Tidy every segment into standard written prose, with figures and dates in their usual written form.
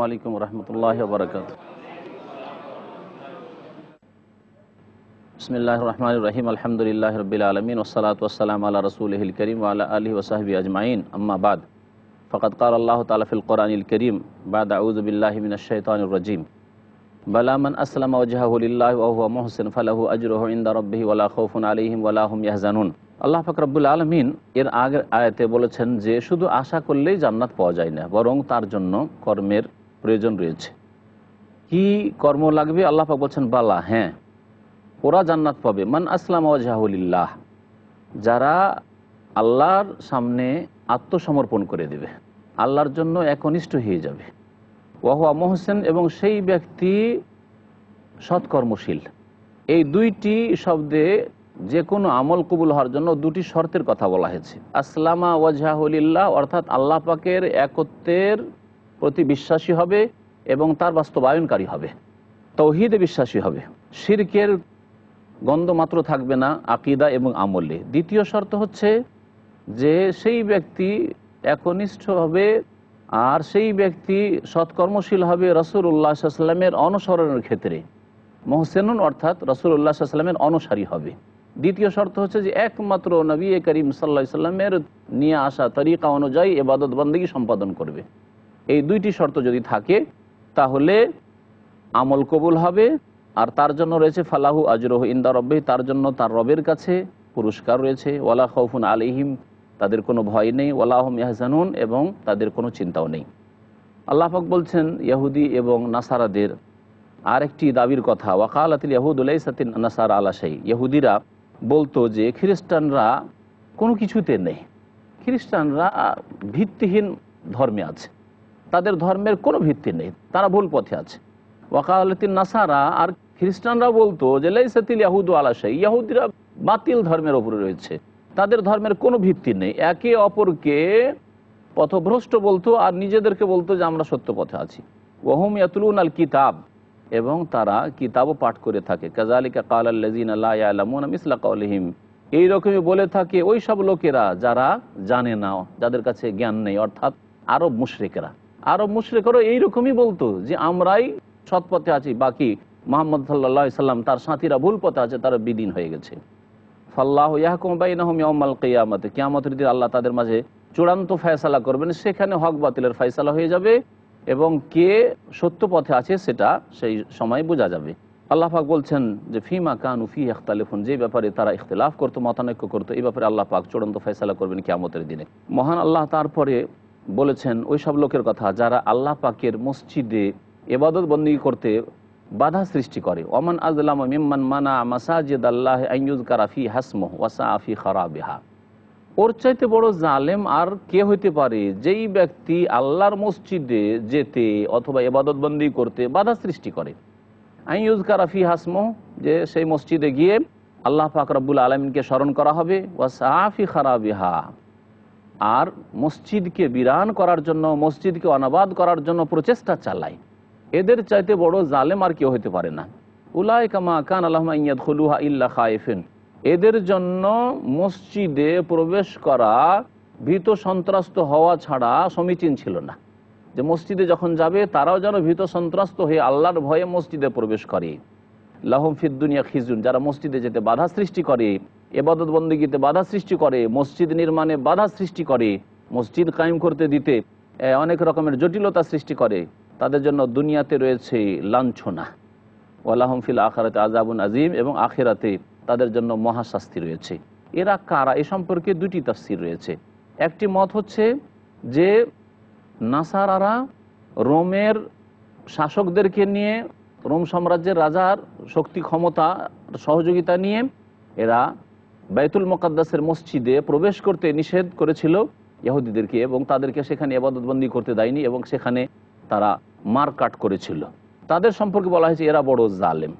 আলাইকুম রহমতুল্লাহি ওয়া বারাকাতুহু। বিসমিল্লাহির রহমানির রহিম। আলহামদুলিল্লাহি রাব্বিল আলামিন ওয়াসসালাতু ওয়াসসালামু আলা রাসূলিহিল কারীম ওয়া আলা আলিহি ওয়া সাহবিহি আজমাইন। আম্মা বাদ, ফাকাদ ক্বালা আল্লাহু তাআলা ফিল কুরআনিল কারীম বা'দা আউযু বিল্লাহি মিনাশ শাইতানির রাজীম। বালা মান আসলামা ওয়াজহাহু লিল্লাহি ওয়া হুয়া মুহসিন ফালাহু আজরুহু ইনদা রাব্বিহি ওয়া লা খাউফুন আলাইহিম ওয়া লা হুম ইয়াহজানুন। আল্লাহ পাক রব্বুল আলামিন এর আগের আয়াতে বলেছেন যে শুধু আশা করলেই জান্নাত পাওয়া যায় না, বরং তার জন্য কর্মের প্রয়োজন রয়েছে। কি কর্ম লাগবে? আল্লাহ পাক বলছেন বালা, হ্যাঁ, ওরা জান্নাত পাবে। মান আসলামা ওয়াজহাহু লিল্লাহ, যারা আল্লাহর সামনে আত্মসমর্পণ করে দেবে, আল্লাহর জন্য একনিষ্ঠ হয়ে যাবে। ওয়া হুয়া মুহসিন, এবং সেই ব্যক্তি সৎকর্মশীল। এই দুইটি শব্দে যে কোনো আমল কবুল হওয়ার জন্য দুটি শর্তের কথা বলা হয়েছে। আসলামা ওয়াজহাহু লিল্লাহ অর্থাৎ আল্লাহ পাকের একত্বের প্রতি বিশ্বাসী হবে এবং তার বাস্তবায়নকারী হবে, তাওহীদে বিশ্বাসী হবে, শিরকের গন্ধ মাত্র থাকবে না আকীদা এবং আমলে। দ্বিতীয় শর্ত হচ্ছে যে সেই ব্যক্তি একনিষ্ঠ হবে আর সেই ব্যক্তি সৎকর্মশীল হবে রাসূলুল্লাহ সাল্লাল্লাহু আলাইহি ওয়াসাল্লামের অনুসরণের ক্ষেত্রে। মুহসিনুন অর্থাৎ রাসূলুল্লাহ সাল্লাল্লাহু আলাইহি ওয়াসাল্লামের অনুসারী হবে। দ্বিতীয় শর্ত হচ্ছে যে একমাত্র নবী করিম সাল্লাল্লাহু আলাইহি ওয়াসাল্লামের নিয়ে আসা তরিকা অনুযায়ী ইবাদত বন্দেগী সম্পাদন করবে। এই দুইটি শর্ত যদি থাকে তাহলে আমল কবুল হবে, আর তার জন্য রয়েছে ফালাহু আজরুহু ইনদা রাব্বিহি, তার জন্য তার রবের কাছে পুরস্কার রয়েছে। ওয়ালা খাউফুন আলাইহিম, তাদের কোনো ভয় নেই। ওয়ালা হুম ইয়াহজানুন, এবং তাদের কোনো চিন্তাও নেই। আল্লাহ পাক বলছেন ইহুদি এবং নাসারাদের আরেকটি দাবির কথা, ওয়াকালাতিল ইয়াহুদু লাইসাতিন নাসারা আলা শাই। ইহুদিরা বলতো যে খ্রিস্টানরা কোনো কিছুতে নেই, খ্রিস্টানরা ভিত্তিহীন ধর্মে আছে, তাদের ধর্মের কোনো ভিত্তি নেই, তারা ভুল পথে আছে। ওয়াকালাতিন নাসারা, আর খ্রিস্টানরা বলতো যে লাইসাতিল ইয়াহুদু আলা শাই, ইহুদিরা বাতিল ধর্মের ওপরে রয়েছে, তাদের ধর্মের কোনো ভিত্তি নেই। একে অপরকে পথভ্রষ্ট বলতো আর নিজেদেরকে বলতো যে আমরা সত্য পথে আছি। ওয়াহুম ইয়াতলুন আল কিতাব, এবং তারা কিতাবও পাঠ করে থাকে। কাযালিকা ক্বালাল্লাযীনা লা ইয়ালামুনা মিসলা ক্বাউলিহিম, এইরকমই বলে থাকে ওই সব লোকেরা যারা জানে না, যাদের কাছে জ্ঞান নেই, অর্থাৎ আরব মুশরিকরা। আরব মুশরিকরাও এইরকমই বলতো যে আমরাই সৎ পথে আছি, বাকি মুহাম্মদ সাল্লাল্লাহু আলাইহি সাল্লাম তার সাথীরা ভুল পথে আছে, তারা বিদীন হয়ে গেছে। ফাল্লাহু ইয়াহকুমু বাইনাহুম ইয়াওমাল কিয়ামাতি, কিয়ামতের দিন আল্লাহ তাদের মাঝে চূড়ান্ত ফয়সালা করবেন, সেখানে হক বাতিলের ফয়সালা হয়ে যাবে এবং কে সত্য পথে আছে সেটা সেই সময় বোঝা যাবে। আল্লাহ পাক বলছেন যে ফিমা কানু ফি ইখতালিফুন, যে ব্যাপারে তারা ইখতিলাফ করতো, মতানৈক্য করতো, এই ব্যাপারে আল্লাহ পাক চূড়ান্ত ফয়সালা করবেন কিয়ামতের দিনে। মহান আল্লাহ তারপরে বলেছেন ওই সব লোকের কথা যারা আল্লাহ পাকের মসজিদে ইবাদত বন্দেগী করতে বাধা সৃষ্টি করে। ওমান আযলামু মিম্মান মানা মাসাজিদাল্লাহি আন ইউযকারা ফি হাসমুহু ওয়া সাআ ফি খারাবিহা, ওর চাইতে বড় জালেম আর কে হইতে পারে যেই ব্যক্তি আল্লাহর মসজিদে যেতে অথবা ইবাদত বন্দেগী করতে বাধা সৃষ্টি করে। আন ইউযকারা ফি হাসমুহু, যে সেই মসজিদে গিয়ে আল্লাহ পাক রব্বুল আলামিনকে স্মরণ করা হবে, ওয়া সাআ ফি খারাবিহা, আর মসজিদকে বিরান করার জন্য, মসজিদকে অনাবাদ করার জন্য প্রচেষ্টা চালায়। এদের চাইতে বড় জালেম আর কেউ হতে পারে না। উলাইকা মা কানা লাহুম আন ইয়াদখুলুহা ইল্লা খায়ফিন, এদের জন্য মসজিদে প্রবেশ করা ভীত সন্ত্রস্ত হওয়া ছাড়া সমীচীন ছিল না। যে মসজিদে যখন যাবে তারাও যেন ভীত সন্ত্রস্ত হয়ে আল্লাহর ভয়ে মসজিদে প্রবেশ করে। লাহুম ফিদ দুনিয়া খিজুন, যারা মসজিদে যেতে বাধা সৃষ্টি করে, ইবাদত বন্দেগীতে বাধা সৃষ্টি করে, মসজিদ নির্মাণে বাধা সৃষ্টি করে, মসজিদ কায়েম করতে দিতে অনেক রকমের জটিলতা সৃষ্টি করে, তাদের জন্য দুনিয়াতে রয়েছে লাঞ্ছনা। ওয়ালাহুম ফিল আখিরাতি আযাবুন আযীম, এবং আখিরাতে তাদের জন্য মহাশাস্তি রয়েছে। এরা কারা? এ সম্পর্কে দুটি তাফসীর রয়েছে। একটি মত হচ্ছে যে নাসারারা রোমের শাসকদেরকে নিয়ে, রোম সাম্রাজ্যের রাজার শক্তি ক্ষমতা সহযোগিতা নিয়ে এরা বাইতুল মুকাদ্দাসের মসজিদে প্রবেশ করতে নিষেধ করেছিল ইহুদিদেরকে, এবং তাদেরকে সেখানে ইবাদত বন্দেগী করতে দেয়নি, এবং সেখানে তারা মারকাট করেছিল। তাদের সম্পর্কে বলা হয়েছে এরা বড় জালেম।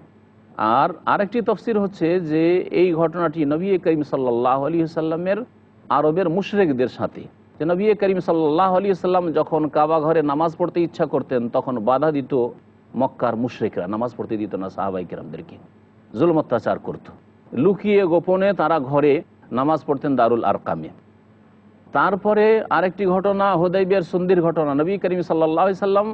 আর আরেকটি তাফসীর হচ্ছে যে এই ঘটনাটি নবী করিম সাল্লাল্লাহু আলাইহি ওয়াসাল্লামের আরবের মুশরিকদের সাথে, যে নবী করিম সাল্লাল্লাহু আলাইহি ওয়াসাল্লাম যখন কাবা ঘরে নামাজ পড়তে ইচ্ছা করতেন তখন বাধা দিত মক্কার মুশরিকরা, নামাজ পড়তে দিত না সাহাবায়ে কেরামদেরকে, জুলম অত্যাচার করত। লুকিয়ে গোপনে তারা ঘরে নামাজ পড়তেন দারুল আরকামে। তারপরে আরেকটি ঘটনা হুদাইবিয়ার সন্ধির ঘটনা। নবী করিম সাল্লাল্লাহু আলাইহি ওয়াসাল্লাম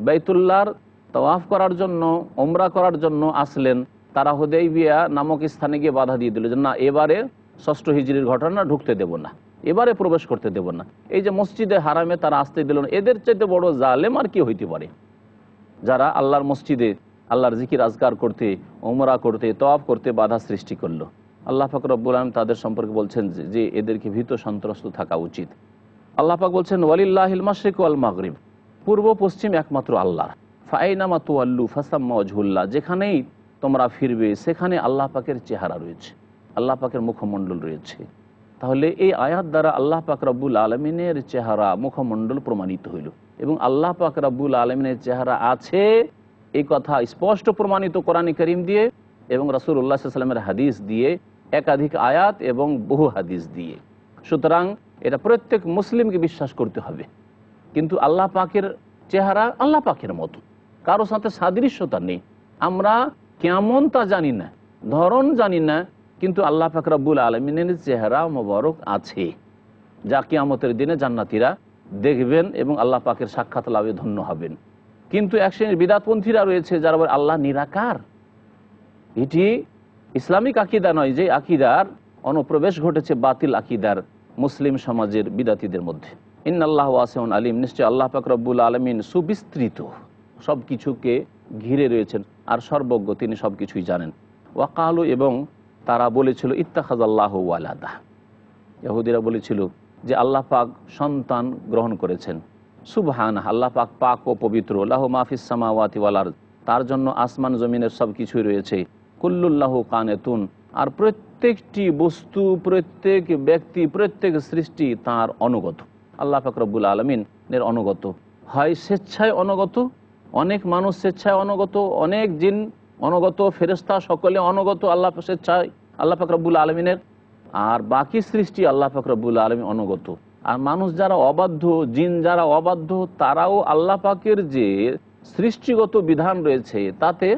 বাইতুল্লাহর তাওয়াফ করার জন্য, ওমরা করার জন্য আসলেন, তারা হুদাইবিয়া নামক স্থানে গিয়ে বাধা দিয়ে দিল যে না, এবারে ষষ্ঠ হিজরির ঘটনা ঢুকতে দেব না, এবারে প্রবেশ করতে দেব না। এই যে মসজিদে হারামে তারা আসতে দিল না, এদের চাইতে বড় জালেম আর কি হইতে পারে? যারা আল্লাহর মসজিদে আল্লাহর জিকির আজকার করতে, ওমরা করতে, তাওয়াফ করতে বাধা সৃষ্টি করলো। আল্লাহ পাক রব্বুল আলামিন তাদের সম্পর্কে বলছেন যে এদেরকে ভীত সন্ত্রস্ত থাকা উচিত। আল্লাহ পাক বলছেন ওয়ালিল্লাহিল মাশরিক ওয়াল মাগরিব, পূর্ব পশ্চিম একমাত্র আল্লাহর। ফাইনামা তুওয়াল্লু ফাসাম্মা ওয়াজহুল্লাহ, যেখানেই তোমরা ফিরবে সেখানে আল্লাহ পাকের চেহারা রয়েছে, আল্লাহ পাকের মুখমণ্ডল রয়েছে। তাহলে এই আয়াত দ্বারা আল্লাহ পাক রব্বুল আলমিনের চেহারা, মুখমণ্ডল প্রমাণিত হইল, এবং আল্লাহ পাক রব্বুল আলমিনের চেহারা আছে এই কথা স্পষ্ট প্রমাণিত কোরআনে কারীম দিয়ে এবং রাসূলুল্লাহ সাল্লাল্লাহু আলাইহি ওয়াসাল্লামের হাদিস দিয়ে, একাধিক আয়াত এবং বহু হাদিস দিয়ে। সুতরাং এটা প্রত্যেক মুসলিমকে বিশ্বাস করতে হবে। কিন্তু আল্লাহ পাকের চেহারা আল্লাহ পাকের মতো, কারো সাথে সাদৃশ্যতা নেই। আমরা কেমন তা জানি না, ধরন জানি না, কিন্তু আল্লাহ পাক রব্বুল আলামিনের চেহারা মোবারক আছে, যা কিয়ামতের দিনে জান্নাতীরা দেখবেন এবং আল্লাহ পাকের সাক্ষাৎ লাভে ধন্য হবেন। কিন্তু এক শ্রেণীর বিদআতপন্থীরা রয়েছে যারা বলে আল্লাহ নিরাকার। এটি ইসলামিক আকীদা নয়, যে আকীদার অনুপ্রবেশ ঘটেছে বাতিল আকীদার মুসলিম সমাজের বিদআতীদের মধ্যে। ইন্নাল্লাহু ওয়াসিউন আলিম, নিশ্চয় আল্লাহ পাক রব্বুল আলামিন সুবিস্তৃত, সব কিছুকে ঘিরে রয়েছেন আর সর্বজ্ঞ, তিনি সব কিছুই জানেন। ওয়াকালু, এবং তারা বলেছিল ইত্তাখাযাল্লাহু ওয়ালাদা, ইহুদিরা বলেছিল যে আল্লাহ পাক সন্তান গ্রহণ করেছেন। সুবহানাহু, আল্লাহ পাক পাক ও পবিত্র। লাহু মা ফিস সামাওয়াতি ওয়াল আরদ, তার জন্য আসমান জমিনের সব কিছুই রয়েছে। কুল্লুল্লাহু কানিতুন, আর প্রত্যেকটি বস্তু, প্রত্যেক ব্যক্তি, প্রত্যেক সৃষ্টি তার অনুগত। আল্লাহ পাক রব্বুল আলামিনের অনুগত, হয় স্বেচ্ছায় অনুগত, অনেক মানুষ স্বেচ্ছায় অনুগত, অনেক জিন অনুগত, ফেরেশতা সকলে অনুগত আল্লাহ স্বেচ্ছায় আল্লাহ পাক রব্বুল আলামিনের, আর বাকি সৃষ্টি আল্লাহ পাক রব্বুল আলামিন অনুগত। আর মানুষ যারা অবাধ্য, জিন যারা অবাধ্য, তারাও আল্লাহ পাকের যে সৃষ্টিগত বিধান রয়েছে তাতে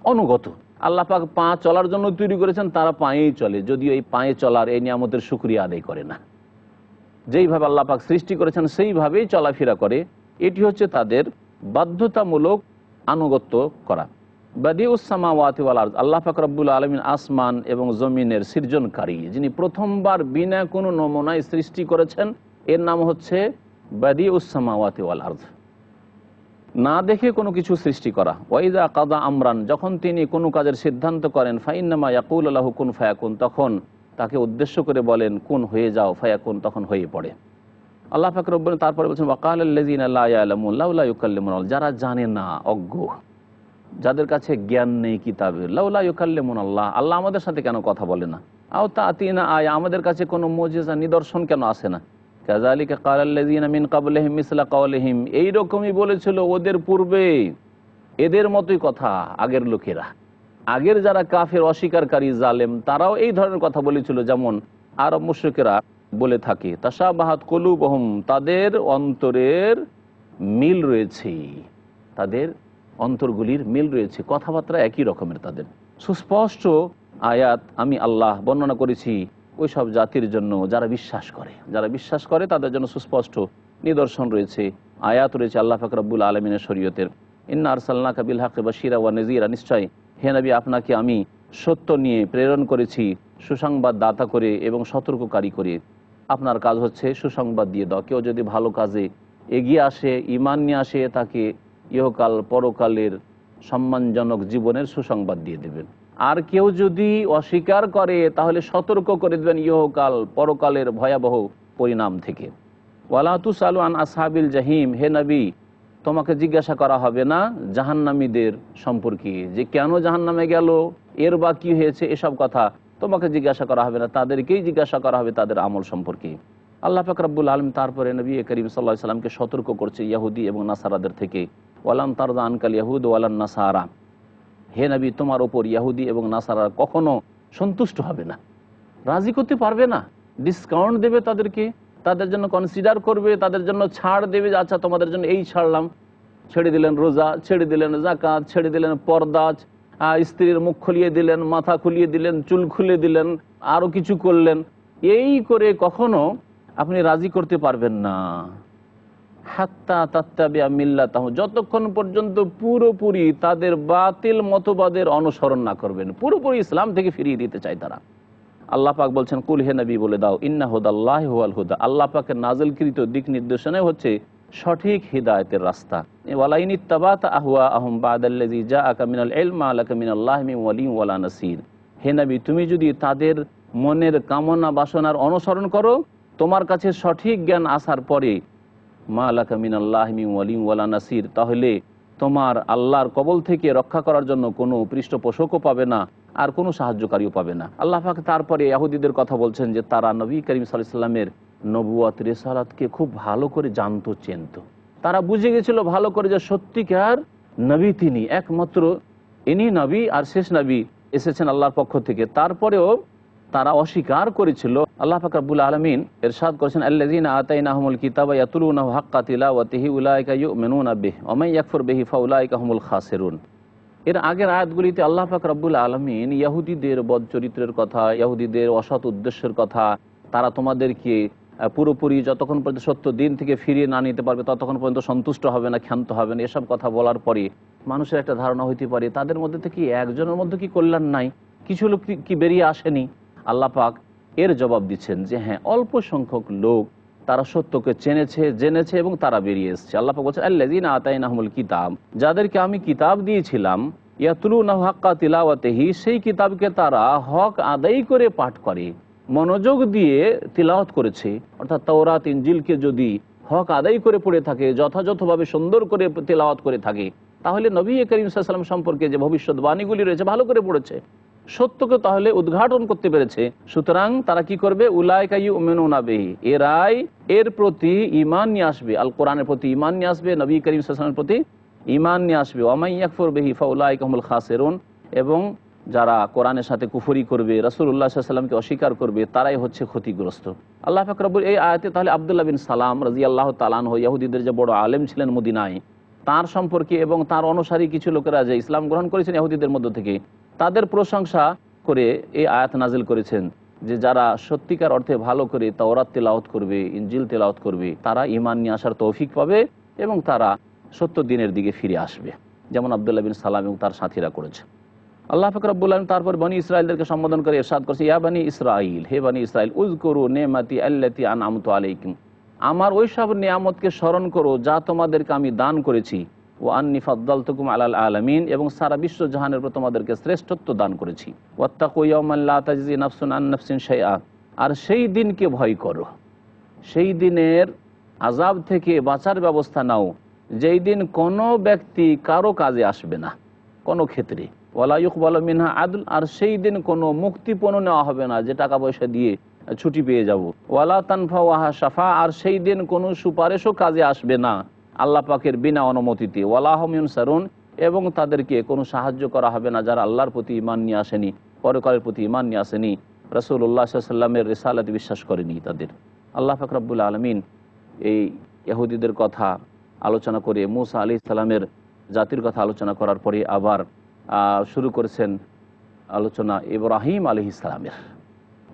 অনুগত। আল্লাহ পাক পা চলার জন্য তৈরি করেছেন, তারা পায়েই চলে, যদিও এই পায়ে চলার এই নিয়ামতের শুকরিয়া আদায় করে না। যেইভাবে আল্লাহ পাক সৃষ্টি করেছেন সেইভাবেই চলাফেরা করে। এটি হচ্ছে তাদের বাধ্যতামূলক আনুগত্য করা। বাদিউস সামাওয়াতি ওয়াল আরদ, আল্লাহ পাক রব্বুল আলামিন আসমান এবং জমিনের সৃজনকারী, যিনি প্রথমবার বিনা কোনো নমুনায় সৃষ্টি করেছেন, এর নাম হচ্ছে বাদিউস সামাওয়াতি ওয়াল আরদ, না দেখে কোনো কিছু সৃষ্টি করা। ওয়াইদা কাদা আমরান, যখন তিনি কোনো কাজের সিদ্ধান্ত করেন, ফাইন্নামা ইয়াকুলু লাহু কুন ফায়াকুন, তখন তাকে উদ্দেশ্য করে বলেন কুন, হয়ে যাও, ফায়াকুন, তখন হয়ে পড়ে। আল্লাহ পাক রব্বুল তারপরে বলছেন ওয়াকালাল্লাযিনা লা ইয়ালামুন লাউলা ইউকাল্লিমুনা, যারা জানে না, অজ্ঞ, যাদের কাছে জ্ঞান নেই কিতাবের, লাউলা ইউকাল্লিমুনা আল্লাহ, আল্লাহ আমাদের সাথে কেন কথা বলে না, আও তাতিনা আয়া, আমাদের কাছে কোনো মুজিজা নিদর্শন কেন আসে না। কাযালিকা ক্বালাল্লাযিনা মিন ক্বাবলিহিম মিসলা ক্বাওলিহিম, এইরকমই বলেছিল ওদের পূর্বে, এদের মতোই কথা আগের লোকেরা, আগের যারা কাফের, অস্বীকারী, জালেম, তারাও এই ধরনের কথা বলেছিল, যেমন আরব মুশরিকেরা বলে থাকে। তাশাবাহাত কুলুবুহুম, তাদের অন্তরের মিল রয়েছে, তাদের অন্তরগুলির মিল রয়েছে, কথাবার্তা একই রকমের তাদের। সুস্পষ্ট আয়াত আমি আল্লাহ বর্ণনা করেছি ওই সব জাতির জন্য যারা বিশ্বাস করে, যারা বিশ্বাস করে তাদের জন্য সুস্পষ্ট নিদর্শন রয়েছে, আয়াত রয়েছে আল্লাহ পাক রব্বুল আলামিনের শরীয়তের। ইন্না আরসালনাকা বিল হাক্কি বাশীরা ওয়া নাযীরা, নিশ্চয় হে নবী আপনাকে আমি সত্য নিয়ে প্রেরণ করেছি, সুসংবাদ দাতা করে এবং সতর্ককারী করে। আপনার কাজ হচ্ছে সুসংবাদ দিয়ে দাও। কেউ যদি ভালো কাজে এগিয়ে আসে, ঈমান নিয়ে আসে, তাকে ইহকাল পরকালের সম্মানজনক জীবনের সুসংবাদ দিয়ে দেবেন। আর কেউ যদি অস্বীকার করে তাহলে সতর্ক করে দেবেন ইহকাল পরকালের ভয়াবহ পরিণাম থেকে। ওয়ালা তুসালু আন আসহাবিল জাহিম, হে নবী তোমাকে জিজ্ঞাসা করা হবে না জাহান্নামীদের সম্পর্কে, যে কেন জাহান্নামে গেল, এর বা কী হয়েছে, এসব কথা তোমাকে জিজ্ঞাসা করা হবে না, তাদেরকেই জিজ্ঞাসা করা হবে তাদের আমল সম্পর্কে। আল্লাহ পাক রব্বুল আলামিন তারপরে নবী করিম সাল্লাল্লাহু আলাইহি সাল্লামকে সতর্ক করছে ইহুদি এবং নাসারাদের থেকে। ওয়ালান তারদা আনকাল ইয়াহুদ ওয়ালান নাসারা, হে নবী তোমার ওপর ইহুদি এবং নাসারা কখনো সন্তুষ্ট হবে না, রাজি করতে পারবে না, ডিসকাউন্ট দেবে তাদেরকে, তাদের জন্য কনসিডার করবে, তাদের জন্য ছাড় দেবে, যে আচ্ছা তোমাদের জন্য এই ছাড়লাম। ছেড়ে দিলেন রোজা, ছেড়ে দিলেন যাকাত, ছেড়ে দিলেন পর্দা, স্ত্রীর মুখ খুলিয়ে দিলেন, মাথা খুলিয়ে দিলেন, চুল খুলে দিলেন, আরও কিছু করলেন। এই করে কখনো আপনি রাজি করতে পারবেন না। হাত্তা তাত্তাবিআ মিল্লাতাহুম, যতক্ষণ পর্যন্ত পুরোপুরি তাদের বাতিল মতবাদের অনুসরণ না করবেন, পুরোপুরি ইসলাম থেকে ফিরিয়ে দিতে চায় তারা। আল্লাহ পাক বলছেন, কুল হে নবী বলে দাও, ইন্না হুদাল্লাহি হুয়াল হুদা, আল্লাহ পাকের নাযিলকৃত দিক নির্দেশনাই হচ্ছে সঠিক হিদায়াতের রাস্তা। ওয়ালাইন ইত্তাবাতা আহওয়াআহুম বাদাল্লাযী জাআকা মিনাল ইলমি মা লাকা মিনাল্লাহি মিন ওয়ালিয়্যিন ওয়ালা নাসীর। হে নবী, তুমি যদি তাদের মনের কামনা বাসনার অনুসরণ করো, তোমার কাছে সঠিক জ্ঞান আসার পরে মা লাকা মিনাল্লাহি মিন ওয়ালিয়্যিন ওয়ালা নাসীর, তাহলে তোমার আল্লাহর কবল থেকে রক্ষা করার জন্য কোনো পৃষ্ঠপোষকও পাবে না, আর কোনো সাহায্যকারীও পাবে না। আল্লাহ পাক তারপরে ইহুদিদের কথা বলছেন যে তারা নবী করিম সাল্লাল্লাহু আলাইহি সাল্লামের নবুয়ত রিসালাতকে খুব ভালো করে জানতো, চেনত। তারা বুঝে গেছিল ভালো করে যে সত্যিকার নবী তিনি, একমাত্র ইনি নবী আর শেষ নবী এসেছেন আল্লাহর পক্ষ থেকে। তারপরেও তারা অস্বীকার করেছিল। আল্লাহ পাক রব্বুল আলামিন ইরশাদ করেছেন, আল্লাযীনা আতাইনাহুমুল কিতাবা ইয়াতলুনাহু হাক্কা তিলাওয়াতিহি উলাইকা ইউমিনুনা বিহি ওয়া মান ইয়াকফুর বিহি ফাউলাইকা হুমুল খাসিরুন। এর আগের আয়াতগুলিতে আল্লাহ পাক রব্বুল আলামিন ইহুদিদের বদ চরিত্রের কথা, ইহুদিদের অসৎ উদ্দেশ্যের কথা, তারা তোমাদেরকে পুরোপুরি যতক্ষণ পর্যন্ত সত্য দিন থেকে ফিরিয়ে না নিতে পারবে ততক্ষণ পর্যন্ত সন্তুষ্ট হবে না, ক্ষান্ত হবে না, এসব কথা বলার পরে মানুষের একটা ধারণা হইতে পারে তাদের মধ্যে থেকে একজনের মধ্যে কি কল্যাণ নাই, কিছু লোক কি বেরিয়ে আসেনি। আল্লাহ পাক এর জবাব দিচ্ছেন যে হ্যাঁ, অল্প সংখ্যক লোক তারা সত্যকে জেনেছে এবং তারা বেরিয়ে এসছে। আল্লাহ পাক বলছেন, আল্লাযীনা আতাইনাহুমুল কিতাব, যাদেরকে আমি কিতাব দিয়েছিলাম, ইয়াতলুনাহু হাক্কা তিলাওয়াতিহি, সেই কিতাবকে তারা হক আদায় করে পাঠ করে, মনোযোগ দিয়ে তিলাওয়াত করেছে। অর্থাৎ তাওরাত ইনজিলকে যদি হক আদায় করে পড়ে থাকে, যথাযথভাবে সুন্দর করে তিলাওয়াত করে থাকে, তাহলে নবী করিম সাল্লাল্লাহু আলাইহি ওয়াসাল্লাম সম্পর্কে যে ভবিষ্যৎবাণীগুলি রয়েছে ভালো করে পড়েছে, সত্যকে তাহলে উদ্ঘাটন করতে পেরেছে। সুতরাং তারা কি করবে? উলাইকা ইউমিনুনা বিহি, এরাই এর প্রতি ঈমান নিয়ে আসবে, আল কোরআনের প্রতি ঈমান নিয়ে আসবে, নবী করিম সাল্লাল্লাহু আলাইহি ওয়াসাল্লামের প্রতি ঈমান নিয়ে আসবে। ওয়া মান ইয়াকফুর বিহি ফাউলাইকা হুমুল খাসিরুন, এবং যারা কোরআনের সাথে কুফরি করবে, রাসূলুল্লাহ সাল্লাল্লাহু আলাইহি ওয়াসাল্লামকে অস্বীকার করবে, তারাই হচ্ছে ক্ষতিগ্রস্ত। আল্লাহ পাক রব্বুল এই আয়াতে তাহলে আব্দুল্লাহ বিন সালাম রাদিয়াল্লাহু তাআলা আনহু, ইহুদিদের যে বড় আলেম ছিলেন মদিনায়, তার সম্পর্কে এবং তার অনুসারী কিছু লোকেরা যে ইসলাম গ্রহণ করেছেন ইহুদিদের মধ্য থেকে, তাদের প্রশংসা করে এই আয়াত নাজিল করেছেন যে যারা সত্যিকার অর্থে ভালো করে তাওরাত তেলাওয়াত করবে, ইনজিল তেলাওয়াত করবে, তারা ঈমান নিয়ে আসার তৌফিক পাবে এবং তারা সত্য দিনের দিকে ফিরে আসবে, যেমন আব্দুল্লাহ বিন সালাম এবং তার সাথীরা করেছে। আল্লাহ পাক রব্বুল আলামিন তারপর বনি ইসরাইলদেরকে সম্বোধন করে ইরশাদ করছে, ইয়া বনি ইসরাইল, হে বনি ইসরাইল, উযকুরু নি'মাতি আল্লাতী আন'আমতু আলাইকুম, আমার ওই সব নিয়ামতকে স্মরণ করো যা তোমাদেরকে আমি দান করেছি, ওয়া আন্নী ফাদ্দালতুকুম আলাল আলামিন, এবং সারা বিশ্ব জাহানের উপর তোমাদেরকে শ্রেষ্ঠত্ব দান করেছি। ওয়াত্তাকু ইয়াওমান লা তাজজি নাফসুন আন নাফসিন শাইআ, আর সেই দিনকে ভয় করো, সেই দিনের আযাব থেকে বাঁচার ব্যবস্থা নাও, যেই দিন কোনো ব্যক্তি কারো কাজে আসবে না কোনো ক্ষেত্রে। ওয়ালা ইউকবালু মিনহা আদল, আর সেই দিন কোনো মুক্তিপণ নেওয়া হবে না যে টাকা পয়সা দিয়ে ছুটি পেয়ে যাব। ওয়ালা তানফাউহা শাফা, আর সেই দিন কোনো সুপারিশও কাজে আসবে না আল্লাহ পাকের বিনা অনুমতিতে। ওয়ালা হুম ইউনসারুন, এবং তাদেরকে কোনো সাহায্য করা হবে না যারা আল্লাহর প্রতি ঈমান নিয়ে আসেনি, পরকালের প্রতি ঈমান নিয়ে আসেনি, রাসূলুল্লাহ সাল্লাল্লাহু আলাইহি ওয়াসাল্লামের রিসালাতে বিশ্বাস করেনি তাদের। আল্লাহ পাক রব্বুল আলামিন এই ইহুদিদের কথা আলোচনা করে মূসা আলাইহিস সালামের জাতির কথা আলোচনা করার পরে আবার শুরু করেছেন আলোচনা ইব্রাহিম আলাইহিস সালামের।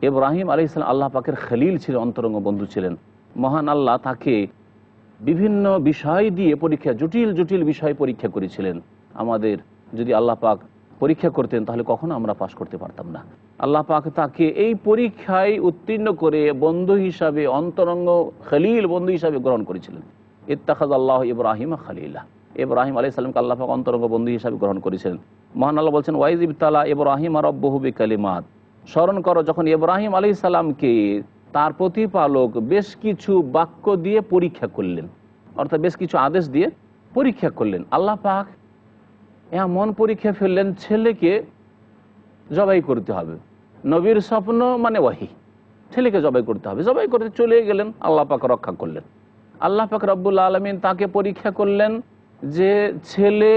ইব্রাহিম আলাইহিস সালাম আল্লাহ পাকের খলিল ছিলেন, অন্তরঙ্গ বন্ধু ছিলেন। মহান আল্লাহ তাকে বিভিন্ন বিষয় দিয়ে পরীক্ষা, জটিল জটিল বিষয় পরীক্ষা করেছিলেন। আমাদের যদি আল্লাহ পাক পরীক্ষা করতেন তাহলে কখনো আমরা পাশ করতে পারতাম না। আল্লাহ পাক তাকে এই পরীক্ষায় উত্তীর্ণ করে বন্ধু হিসাবে, অন্তরঙ্গ খলিল বন্ধু হিসাবে গ্রহণ করেছিলেন। ইত্তাখাযাল্লাহু ইব্রাহিমা খলিলা, ইব্রাহিম আলাইহিস সালামকে আল্লাহ পাক অন্তরঙ্গ বন্ধু হিসাবে গ্রহণ করেছিলেন। মহান আল্লাহ বলছেন, ওয়াইজ ইবতালা ইব্রাহিম রাব্বুহু বিকালিমাত, স্মরণ করো যখন ইব্রাহিম আলাইহিস সালামকে তার প্রতিপালক বেশ কিছু বাক্য দিয়ে পরীক্ষা করলেন, অর্থাৎ বেশ কিছু আদেশ দিয়ে পরীক্ষা করলেন। আল্লাহ পাক এমন পরীক্ষা ফেললেন, ছেলেকে জবাই করতে হবে, নবীর স্বপ্ন মানে ওয়াহি, ছেলেকে জবাই করতে হবে, জবাই করতে চলে গেলেন, আল্লাহ পাক রক্ষা করলেন। আল্লাহ পাক রব্বুল আলামিন তাকে পরীক্ষা করলেন যে ছেলে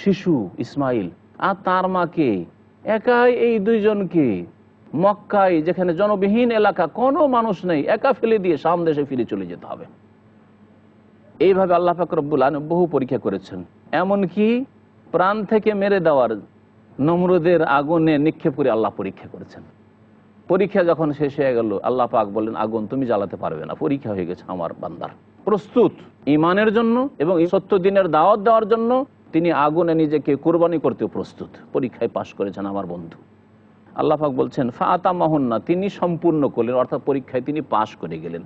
শিশু ইসমাইল আর তার মাকে, একাই এই দুইজনকে মক্কায়, যেখানে জনবিহীন এলাকা, কোনো মানুষ নেই, একা ফেলে দিয়ে শাম দেশে ফিরে চলে যেতে হবে। এইভাবে আল্লাহ পাক রব্বুল আলামিন বহু পরীক্ষা করেছেন। এমনকি প্রাণ থেকে মেরে দেওয়ার, নমরুদের আগুনে নিক্ষেপ করে আল্লাহ পরীক্ষা করেছেন। পরীক্ষা যখন শেষ হয়ে গেল, আল্লাহ পাক বললেন, আগুন তুমি জ্বালাতে পারবে না, পরীক্ষা হয়ে গেছে আমার বান্দার, প্রস্তুত ঈমানের জন্য এবং সত্য দিনের দাওয়াত দেওয়ার জন্য, তিনি আগুনে নিজেকে কোরবানি করতেও প্রস্তুত। পরীক্ষায় পাশ করেছেন আমার বন্ধু। আল্লাহ পাক বলছেন ফাতামাহুন্না, তিনি সম্পূর্ণ করলেন, অর্থাৎ পরীক্ষায় তিনি পাশ করে গেলেন।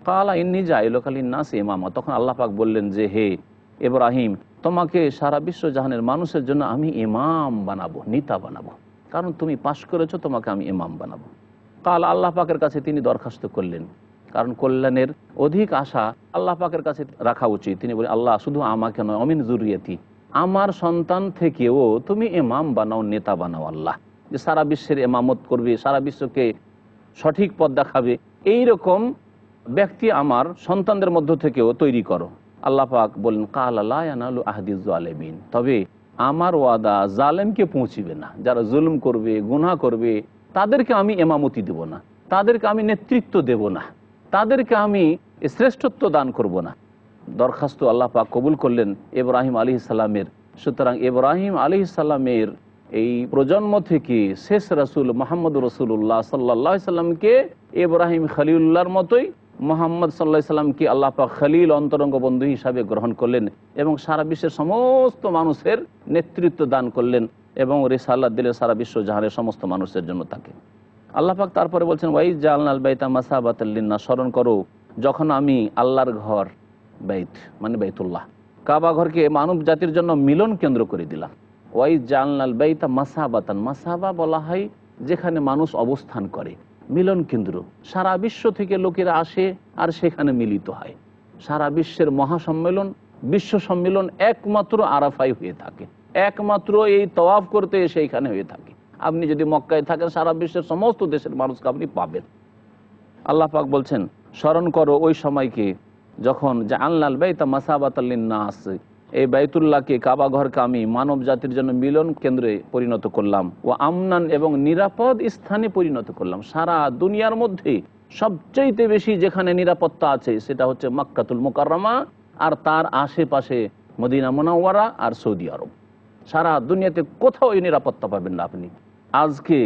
কালা ইন্নী জাইলুকা লিন্নাসি ইমামা, তখন আল্লাহ পাক বললেন যে হে ইব্রাহিম, তোমাকে সারা বিশ্ব জাহানের মানুষের জন্য আমি ইমাম বানাবো, নেতা বানাবো, কারণ তুমি পাশ করেছো, তোমাকে আমি ইমাম বানাবো। কাল আল্লাহ পাকের কাছে তিনি দরখাস্ত করলেন, কারণ কল্যাণের অধিক আশা আল্লাহ পাকের কাছে রাখা উচিত। তিনি বলেন আল্লাহ শুধু আমাকে নয়, অমিন জুরিয়াতি, আমার সন্তান থেকেও তুমি ইমাম বানাও, নেতা বানাও আল্লাহ, যে সারা বিশ্বের ইমামত করবে, সারা বিশ্বকে সঠিক পথ দেখাবে, এইরকম ব্যক্তি আমার সন্তানদের মধ্য থেকেও তৈরি করো। আল্লাহ পাক বলেন কাল লা ইয়ানালু আহদিজ জালিমিন, তবে আমার ওয়াদা জালেমকে পৌঁছিবে না, যারা জুলুম করবে, গুনাহ করবে, তাদেরকে আমি ইমামতি দেব না, তাদেরকে আমি নেতৃত্ব দেব না, তাদেরকে আমি শ্রেষ্ঠত্ব দান করব না। দরখাস্ত আল্লাহ পাক কবুল করলেন ইব্রাহিম আলাইহিস সালামের। সুতরাং ইব্রাহিম আলাইহিস সালামের এই প্রজন্ম থেকে শেষ রাসূল মুহাম্মদ রাসূলুল্লাহ সাল্লাল্লাহু আলাইহি সাল্লামকে ইব্রাহিম খলিলুল্লাহর মতোই মুহাম্মদ সাল্লাল্লাহু আলাইহি সাল্লামকে আল্লাহ পাক খলিল, অন্তরঙ্গ বন্ধু হিসাবে গ্রহণ করলেন এবং সারা বিশ্বের সমস্ত মানুষের নেতৃত্ব দান করলেন এবং রিসালাত দিলেন সারা বিশ্ব জাহানের সমস্ত মানুষের জন্য তাকে। আল্লাহ পাক তারপরে বলছেন ওয়াইজ জাআলনাল বাইতা মাসাবাতাল লিন্নাস, স্মরণ করো যখন আমি আল্লাহর ঘর, বাইত মানে বাইতুল্লাহ, কাবা ঘরকে মানব জাতির জন্য মিলন কেন্দ্র করে দিলাম। ওয়াইজ জাআলনাল বাইতা মাসাবাতান, মাসাবা বলা হয় যেখানে মানুষ অবস্থান করে, মিলন কেন্দ্র, সারা বিশ্ব থেকে লোকেরা আসে আর সেখানে মিলিত হয়। সারা বিশ্বের মহাসম্মেলন, বিশ্ব সম্মেলন একমাত্র আরাফায় হয়ে থাকে, একমাত্র এই তওয়াফ করতে এসে এইখানে হয়ে থাকে। আপনি যদি মক্কায় থাকেন, সারা বিশ্বের সমস্ত দেশের মানুষকে আপনি পাবেন। আল্লাহ পাক বলছেন স্মরণ করো ওই সময়কে যখন জাআলনাল বাইতা মাসাবাতাল লিন্নাস, এই বাইতুল্লাহকে, কাবা ঘরকে আমি মানব জাতির জন্য মিলন কেন্দ্রে পরিণত করলাম, ও আমনান এবং নিরাপদ স্থানে পরিণত করলাম। সারা দুনিয়ার মধ্যে সবচাইতে বেশি যেখানে নিরাপত্তা আছে সেটা হচ্ছে মক্কাতুল মুকাররমা আর তার আশেপাশে মদিনা মুনাওয়ারা আর সৌদি আরব। সারা দুনিয়াতে কোথাও এই নিরাপত্তা পাবেন না আপনি। আজকে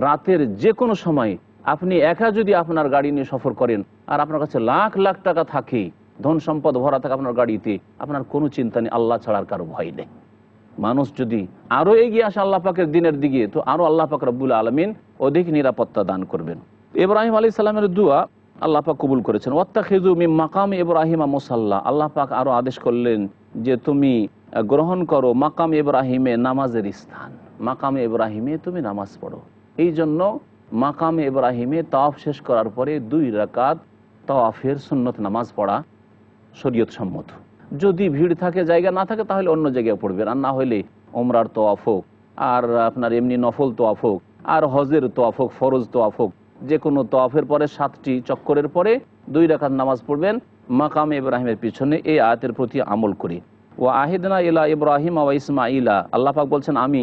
রাতের যে কোনো সময় আপনি একা যদি আপনার গাড়ি নিয়ে সফর করেন আর আপনার কাছে লাখ লাখ টাকা থাকে, ধন সম্পদ ভরা থাকে আপনার গাড়িতে, আপনার কোনো চিন্তা নেই, আল্লাহ ছাড়ার কারো ভয় নেই। মানুষ যদি আরও এগিয়ে আসে আল্লাহ পাকের দিনের দিকে, তো আরও আল্লাহ পাক রব্বুল আলামিন অধিক নিরাপত্তা দান করবেন। ইব্রাহিম আলাইহিস সালামের দোয়া আল্লাহ পাক কবুল করেছেন। ওয়াত্তাখিযু মিন মাকাম ইব্রাহিমা মুসাল্লা, আল্লাহ পাক আরও আদেশ করলেন যে তুমি গ্রহণ করো মাকাম ইব্রাহিমে নামাজের স্থান, মাকামে ইব্রাহিমে তুমি নামাজ পড়ো। এই জন্য মাকামে ইব্রাহিমে তাওয়াফ শেষ করার পরে 2 রাকাত তাওয়াফের সুন্নত নামাজ পড়া শরীয়ত সম্মত। যদি ভিড় থাকে, জায়গা না থাকে, তাহলে অন্য জায়গায় পড়বেন, আর না হলে ওমরার তোয়াফ হোক, আর আপনার এমনি নফল তোয়াফ হোক, আর হজের তোয়াফ হোক, ফরজ তোয়াফ হোক, যে কোনো তোয়াফের পরে 7টি চক্করের পরে 2 রাকাত নামাজ পড়বেন মাকামে ইব্রাহিমের পিছনে। এই আয়াতের প্রতি আমল করি। ও আহিদনা ইলা ইব্রাহিম ওয়া ইসমাইলা, আল্লাহ পাক বলছেন আমি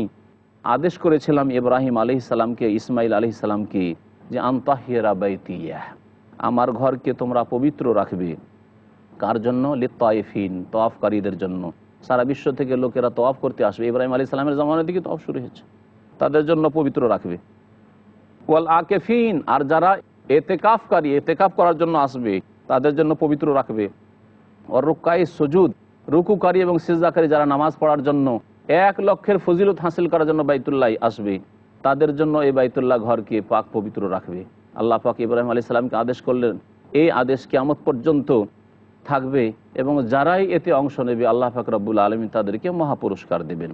আদেশ করেছিলাম ইব্রাহিম আলাইহিস সালামকে, ইসমাইল আলাইহিস সালামকে, যে আনতাহিরা বাইতিয়া, আমার ঘরকে তোমরা পবিত্র রাখবে। কার জন্য? লিত্তাইফিন, তওয়াফকারীদের জন্য। সারা বিশ্ব থেকে লোকেরা তওয়াফ করতে আসবে, ইব্রাহিম আলাইহিস সালামের জামানা থেকে তওয়াফ শুরু হয়েছে, তাদের জন্য পবিত্র রাখবে। ওয়াল আকিফিন, আর যারা এতেকাফকারী, এতেকাফ করার জন্য আসবে তাদের জন্য পবিত্র রাখবে। ওয়ার রুকাই সুজুদ, রুকুকারী এবং সিজদাকারী যারা নামাজ পড়ার জন্য 1 লক্ষের ফজিলত হাসিল করার জন্য বাইতুল্লাহ আসবে, তাদের জন্য এই বাইতুল্লাহ ঘরকে পাক পবিত্র রাখবে। আল্লাহ পাক ইব্রাহিম আলাইহিস সালামকে আদেশ করলেন, এই আদেশ কিয়ামত পর্যন্ত থাকবে এবং যারাই এতে অংশ নেবে আল্লাহ পাক রব্বুল আলামিন তাদেরকে মহাপুরস্কার দেবেন।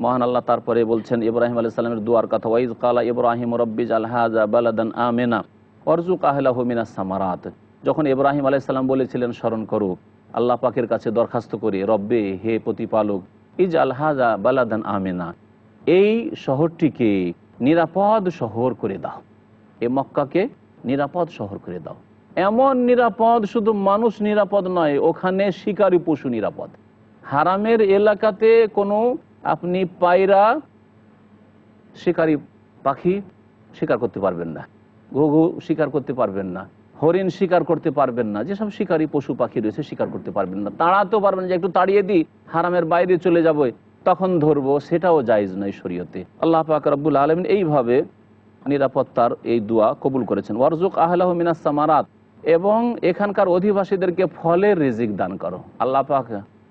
মহান আল্লাহ তারপরে বলছেন ইব্রাহিম আলাইহিস সালামের দুয়ার কথা, ওয়াইজ কালা ইব্রাহিম রব্বিজাল হাযা বালাদান আমিনা ওয়ারযুক আহলাহু মিনাস সামারাত, যখন ইব্রাহিম আলাইহিস সালাম বলেছিলেন স্মরণ করো, আল্লাহ পাকের কাছে দরখাস্ত করে, রব্বে, হে প্রতিপালক, ইজআল হাযা বালাদান আমিনা, এই শহরটিকে নিরাপদ শহর করে দাও, এ মক্কাকে নিরাপদ শহর করে দাও। এমন নিরাপদ, শুধু মানুষ নিরাপদ নয়, ওখানে শিকারী পশু নিরাপদ। হারামের এলাকাতে কোনো আপনি পায়রা, শিকারী পাখি শিকার করতে পারবেন না, ঘুঘু শিকার করতে পারবেন না, হরিণ শিকার করতে পারবেন না, যেসব শিকারী পশু পাখি রয়েছে শিকার করতে পারবেন না। তাড়াতেও পারবেন, যে একটু তাড়িয়ে দিই, হারামের বাইরে চলে যাবো, তখন ধরবো, সেটাও জায়েজ নয় শরীয়তে। আল্লাহ পাক রব্বুল আলামিন এইভাবে নিরাপত্তার এই দোয়া কবুল করেছেন। ওয়ারজুক আহলাহু মিনাস সামারাত, এবং এখানকার অধিবাসীদেরকে ফলের রিজিক দান করো। আল্লাহ পাক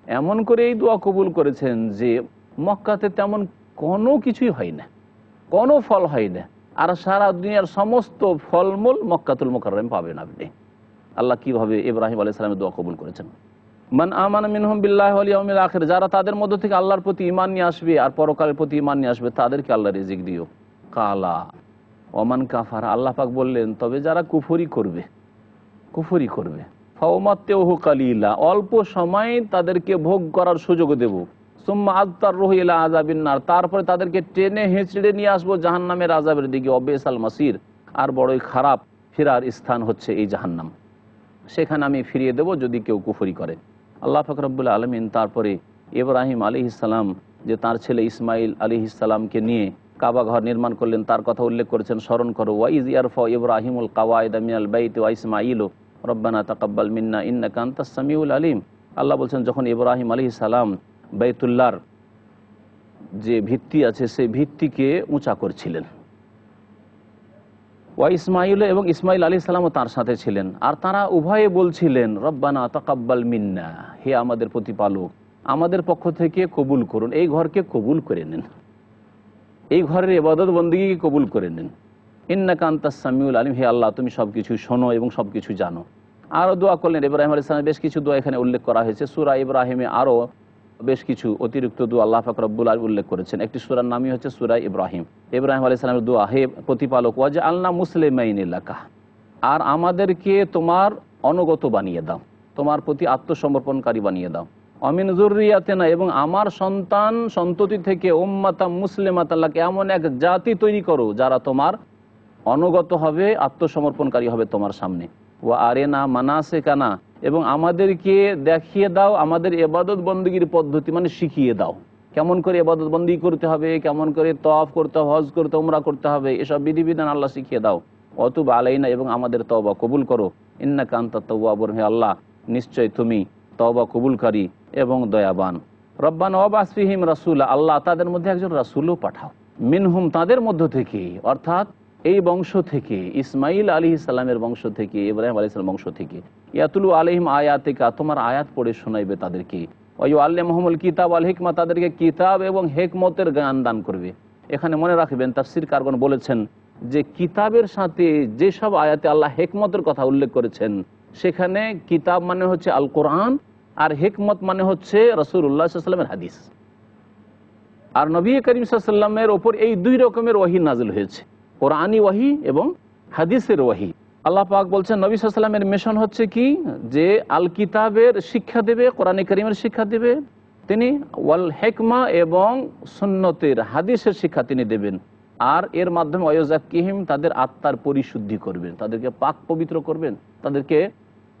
এমন করে এই দোয়া কবুল করেছেন যে মক্কাতে তেমন কোনো কিছুই হয় না, কোনো ফল হয় না, আর সারা দুনিয়ার সমস্ত ফলমূল মক্কাতুল মুকাররম পাবেন আপনি। আল্লাহ কিভাবে ইব্রাহিম আলাইহিস সালামের দোয়া কবুল করেছেন। মান আমানা মিনহুম বিল্লাহি ওয়াল ইয়াউমিল আখির, যারা তাদের মধ্য থেকে আল্লাহর প্রতি ঈমান নিয়ে আসবে আর পরকালের প্রতি ঈমান নিয়ে আসবে তাদেরকে আল্লাহ রিজিক দিও। কালা ওমান কাফার, আল্লাহ পাক বললেন তবে যারা কুফরি করবে ফাউমাত্তেহু কালিলা, অল্প সময় তাদেরকে ভোগ করার সুযোগ দেব। সুম্মা আযতাররুহু ইলা আযাবিন নার, তারপরে তাদেরকে টেনে হেঁচড়ে নিয়ে আসবো জাহান্নামের আযাবের দিকে। অবিসাল মাসির, আর বড়ই খারাপ ফেরার স্থান হচ্ছে এই জাহান্নাম, সেখানে আমি ফিরিয়ে দেব যদি কেউ কুফরি করে। আল্লাহ পাক রব্বুল আলামিন তারপরে ইব্রাহিম আলাইহিস সালাম যে তার ছেলে ইসমাইল আলাইহিস সালামকে নিয়ে কাবা ঘর নির্মাণ করলেন তার কথা উল্লেখ করেছেন। স্মরণ করো, ওয়াইজ ইয়ারফা ইব্রাহিমুল কাওয়াইদা মিনাল বাইতি ওয়া ইসমাঈলু রব্বানা তাকাব্বাল মিন্না ইন্নাকা আনতাস সামিউল আলিম। আল্লাহ বলছেন যখন ইব্রাহিম আলাইহিস সালাম বাইতুল্লাহর যে ভিত্তি আছে সেই ভিত্তিকে উঁচা করছিলেন, ওয়া ইসমাইল এবং ইসমাইল আলাইহিস সালামও তার সাথে ছিলেন, আর তারা উভয়ে বলছিলেন রব্বানা তাকাব্বাল মিন্না, হে আমাদের প্রতিপালক আমাদের পক্ষ থেকে কবুল করুন, এই ঘরকে কবুল করে নেন, এই ঘরের ইবাদত বন্দেগীকে কবুল করে নেন। ইন্নাকা আনতাস সামিউল আলিম, হে আল্লাহ তুমি সব কিছু শোনো এবং সব কিছু জানো। আরও দোয়া করলেন ইব্রাহিম আলাইহিস সালামের বেশ কিছু দোয়া এখানে উল্লেখ করা হয়েছে। সূরা ইব্রাহিমে আরও বেশ কিছু অতিরিক্ত দোয়া আল্লাহ পাক রব্বুল আলামিন উল্লেখ করেছেন। একটি সূরার নামই হচ্ছে সূরা ইব্রাহিম। ইব্রাহিম আলাইহিস সালামের দোয়া, হে প্রতিপালক ওয়াজআলনা মুসলিমাইন লাকা, আর আমাদেরকে তোমার অনুগত বানিয়ে দাও, তোমার প্রতি আত্মসমর্পণকারী বানিয়ে দাও। অমিন যুররিয়াতিনা, এবং আমার সন্তান সন্ততি থেকে উম্মাতাম মুসলিমাতান লাকা, এমন এক জাতি তৈরি করো যারা তোমার অনুগত হবে, আত্মসমর্পণকারী হবে তোমার সামনে। ওয়া আরেনা মানাসিকানা, এবং আমাদেরকে দেখিয়ে দাও আমাদের ইবাদত বন্দেগীর পদ্ধতি, মানে শিখিয়ে দাও কেমন করে ইবাদত বন্দেগী করতে হবে, কেমন করে তওয়াফ করতে হবে, হজ করতে, উমরা করতে হবে, এসব বিধিবিধান আল্লাহ শিখিয়ে দাও। ওয়াতুব আলাইনা, এবং আমাদের তওবা কবুল করো। ইন্নাকা আনতাত তাওয়াবুর, হে আল্লাহ নিশ্চয় তুমি তওবা কবুলকারী এবং দয়াবান। রব্বানা ওয়াবআস ফীহিম রাসূলা, আল্লাহ তাদের মধ্যে একজন রাসূলও পাঠাও। মিনহুম, তাদের মধ্য থেকে, অর্থাৎ এই বংশ থেকে, ইসমাইল আলাইহিস সালামের বংশ থেকে, ইব্রাহিম আলাইহিস সালামের বংশ থেকে, ইয়াতুলু আলাইহিম আয়াতিকা, তোমার আয়াত পড়ে শোনাইবে তাদেরকে। ওয়া ইউআল্লিমুহুমুল কিতাব ওয়াল হিকমা, তাদেরকে কিতাব এবং হিকমতের জ্ঞান দান করবে। এখানে মনে রাখবেন তাফসীরকারগণ বলেছেন যে কিতাবের সাথে যেসব আয়াতে আল্লাহ হিকমতের কথা উল্লেখ করেছেন, সেখানে কিতাব মানে হচ্ছে আল কোরআন, আর হিকমত মানে হচ্ছে রাসূলুল্লাহ সাল্লাল্লাহু আলাইহি ওয়াসাল্লামের হাদিস। আর নবী করিম সাল্লাল্লাহু আলাইহি ওয়াসাল্লামের ওপর এই দুই রকমের ওহী নাযিল হয়েছে, কোরআনী ওহী এবং হাদিসের ওহী। আল্লাহ পাক বলছেন নবী সাল্লাল্লাহু আলাইহি ওয়াসাল্লামের মিশন হচ্ছে কি, যে আল কিতাবের শিক্ষা দেবে, কোরআনে কারীমের শিক্ষা দেবে তিনি, ওয়াল হিকমা এবং সুন্নতের হাদিসের শিক্ষা তিনি দেবেন, আর এর মাধ্যমে ওয়ায়ুযাক্কিহিম, তাদের আত্মার পরিশুদ্ধি করবেন, তাদেরকে পাক পবিত্র করবেন, তাদেরকে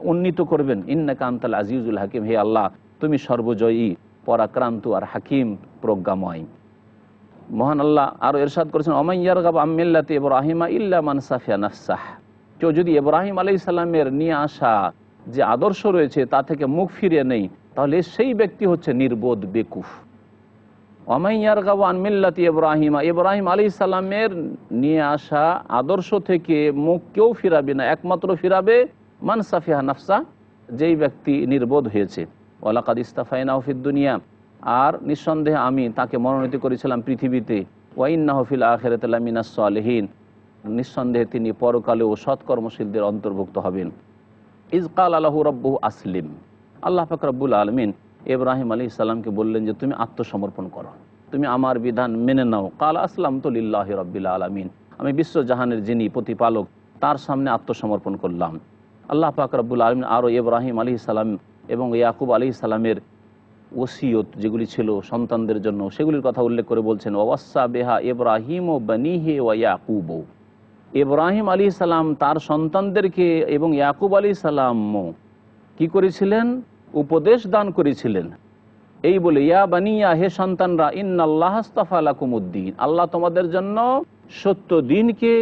উন্নীত করবেন। ইন্নাকা আনতাল আজিজুল হাকিম, হে আল্লাহ তুমি সর্বজয়ী, পরাক্রান্ত আর হাকিম, প্রজ্ঞাময়। মহান আল্লাহ আরও ইরশাদ করেছেন ওমান ইয়ারগাবু আন মিল্লাতি ইব্রাহিমা ইল্লা মান সাফিয়া নাফসাহ, কেউ যদি ইব্রাহিম আলাইহিস সালামের নিয়ে আসা যে আদর্শ রয়েছে তা থেকে মুখ ফিরিয়ে নেই, তাহলে সেই ব্যক্তি হচ্ছে নির্বোধ, বেকুফ। ওমান ইয়ারগাবু আন মিল্লাতি ইব্রাহিমা, ইব্রাহিম আলাইহিস সালামের নিয়ে আসা আদর্শ থেকে মুখ কেউ ফিরাবে না, একমাত্র ফিরাবে মান সাফিয়া নাফসা, যেই ব্যক্তি নির্বোধ হয়েছে। ওয়ালাকাদ ইস্তাফাইনাহু ফিদ দুনিয়া, আর নিঃসন্দেহে আমি তাকে মনোনীত করেছিলাম পৃথিবীতে। ওয়া ইন্নাহু ফিল আখিরাতি লামিনাস সালিহিন, নিঃসন্দেহে তিনি পরকালেও সৎকর্মশীলদের অন্তর্ভুক্ত হবেন। ইজ ক্বালা লাহু রাব্বুহু আসলিম, আল্লাহ পাক রব্বুল আলামিন ইব্রাহিম আলাইহিস সালামকে বললেন যে তুমি আত্মসমর্পণ করো, তুমি আমার বিধান মেনে নাও। ক্বালা আসলামতু লিল্লাহি রাব্বিল আলামিন, আমি বিশ্বজাহানের যিনি প্রতিপালক তার সামনে আত্মসমর্পণ করলাম। আল্লাহ পাক রব্বুল আলামিন আরও ইব্রাহিম আলাইহিস সালাম এবং ইয়াকুব আলাইহিস সালামের ওসিয়ত যেগুলি ছিল সন্তানদের জন্য, সেগুলির কথা উল্লেখ করে বলছেন ওয়াসা বেহা ইব্রাহিম ও বানিহি ওয়া ইয়াকুব, ইব্রাহিম আলাইহিস সালাম তার সন্তানদেরকে এবং ইয়াকুব আলাইহিস সালামও কি করেছিলেন, উপদেশ দান করেছিলেন। এই বলে ইয়া বানিয়া, হে সন্তানরা, ইন্নাল্লাহ আস্তাফা লাকুমুদ্দিন, আল্লাহ তোমাদের জন্য সত্য দিনকে,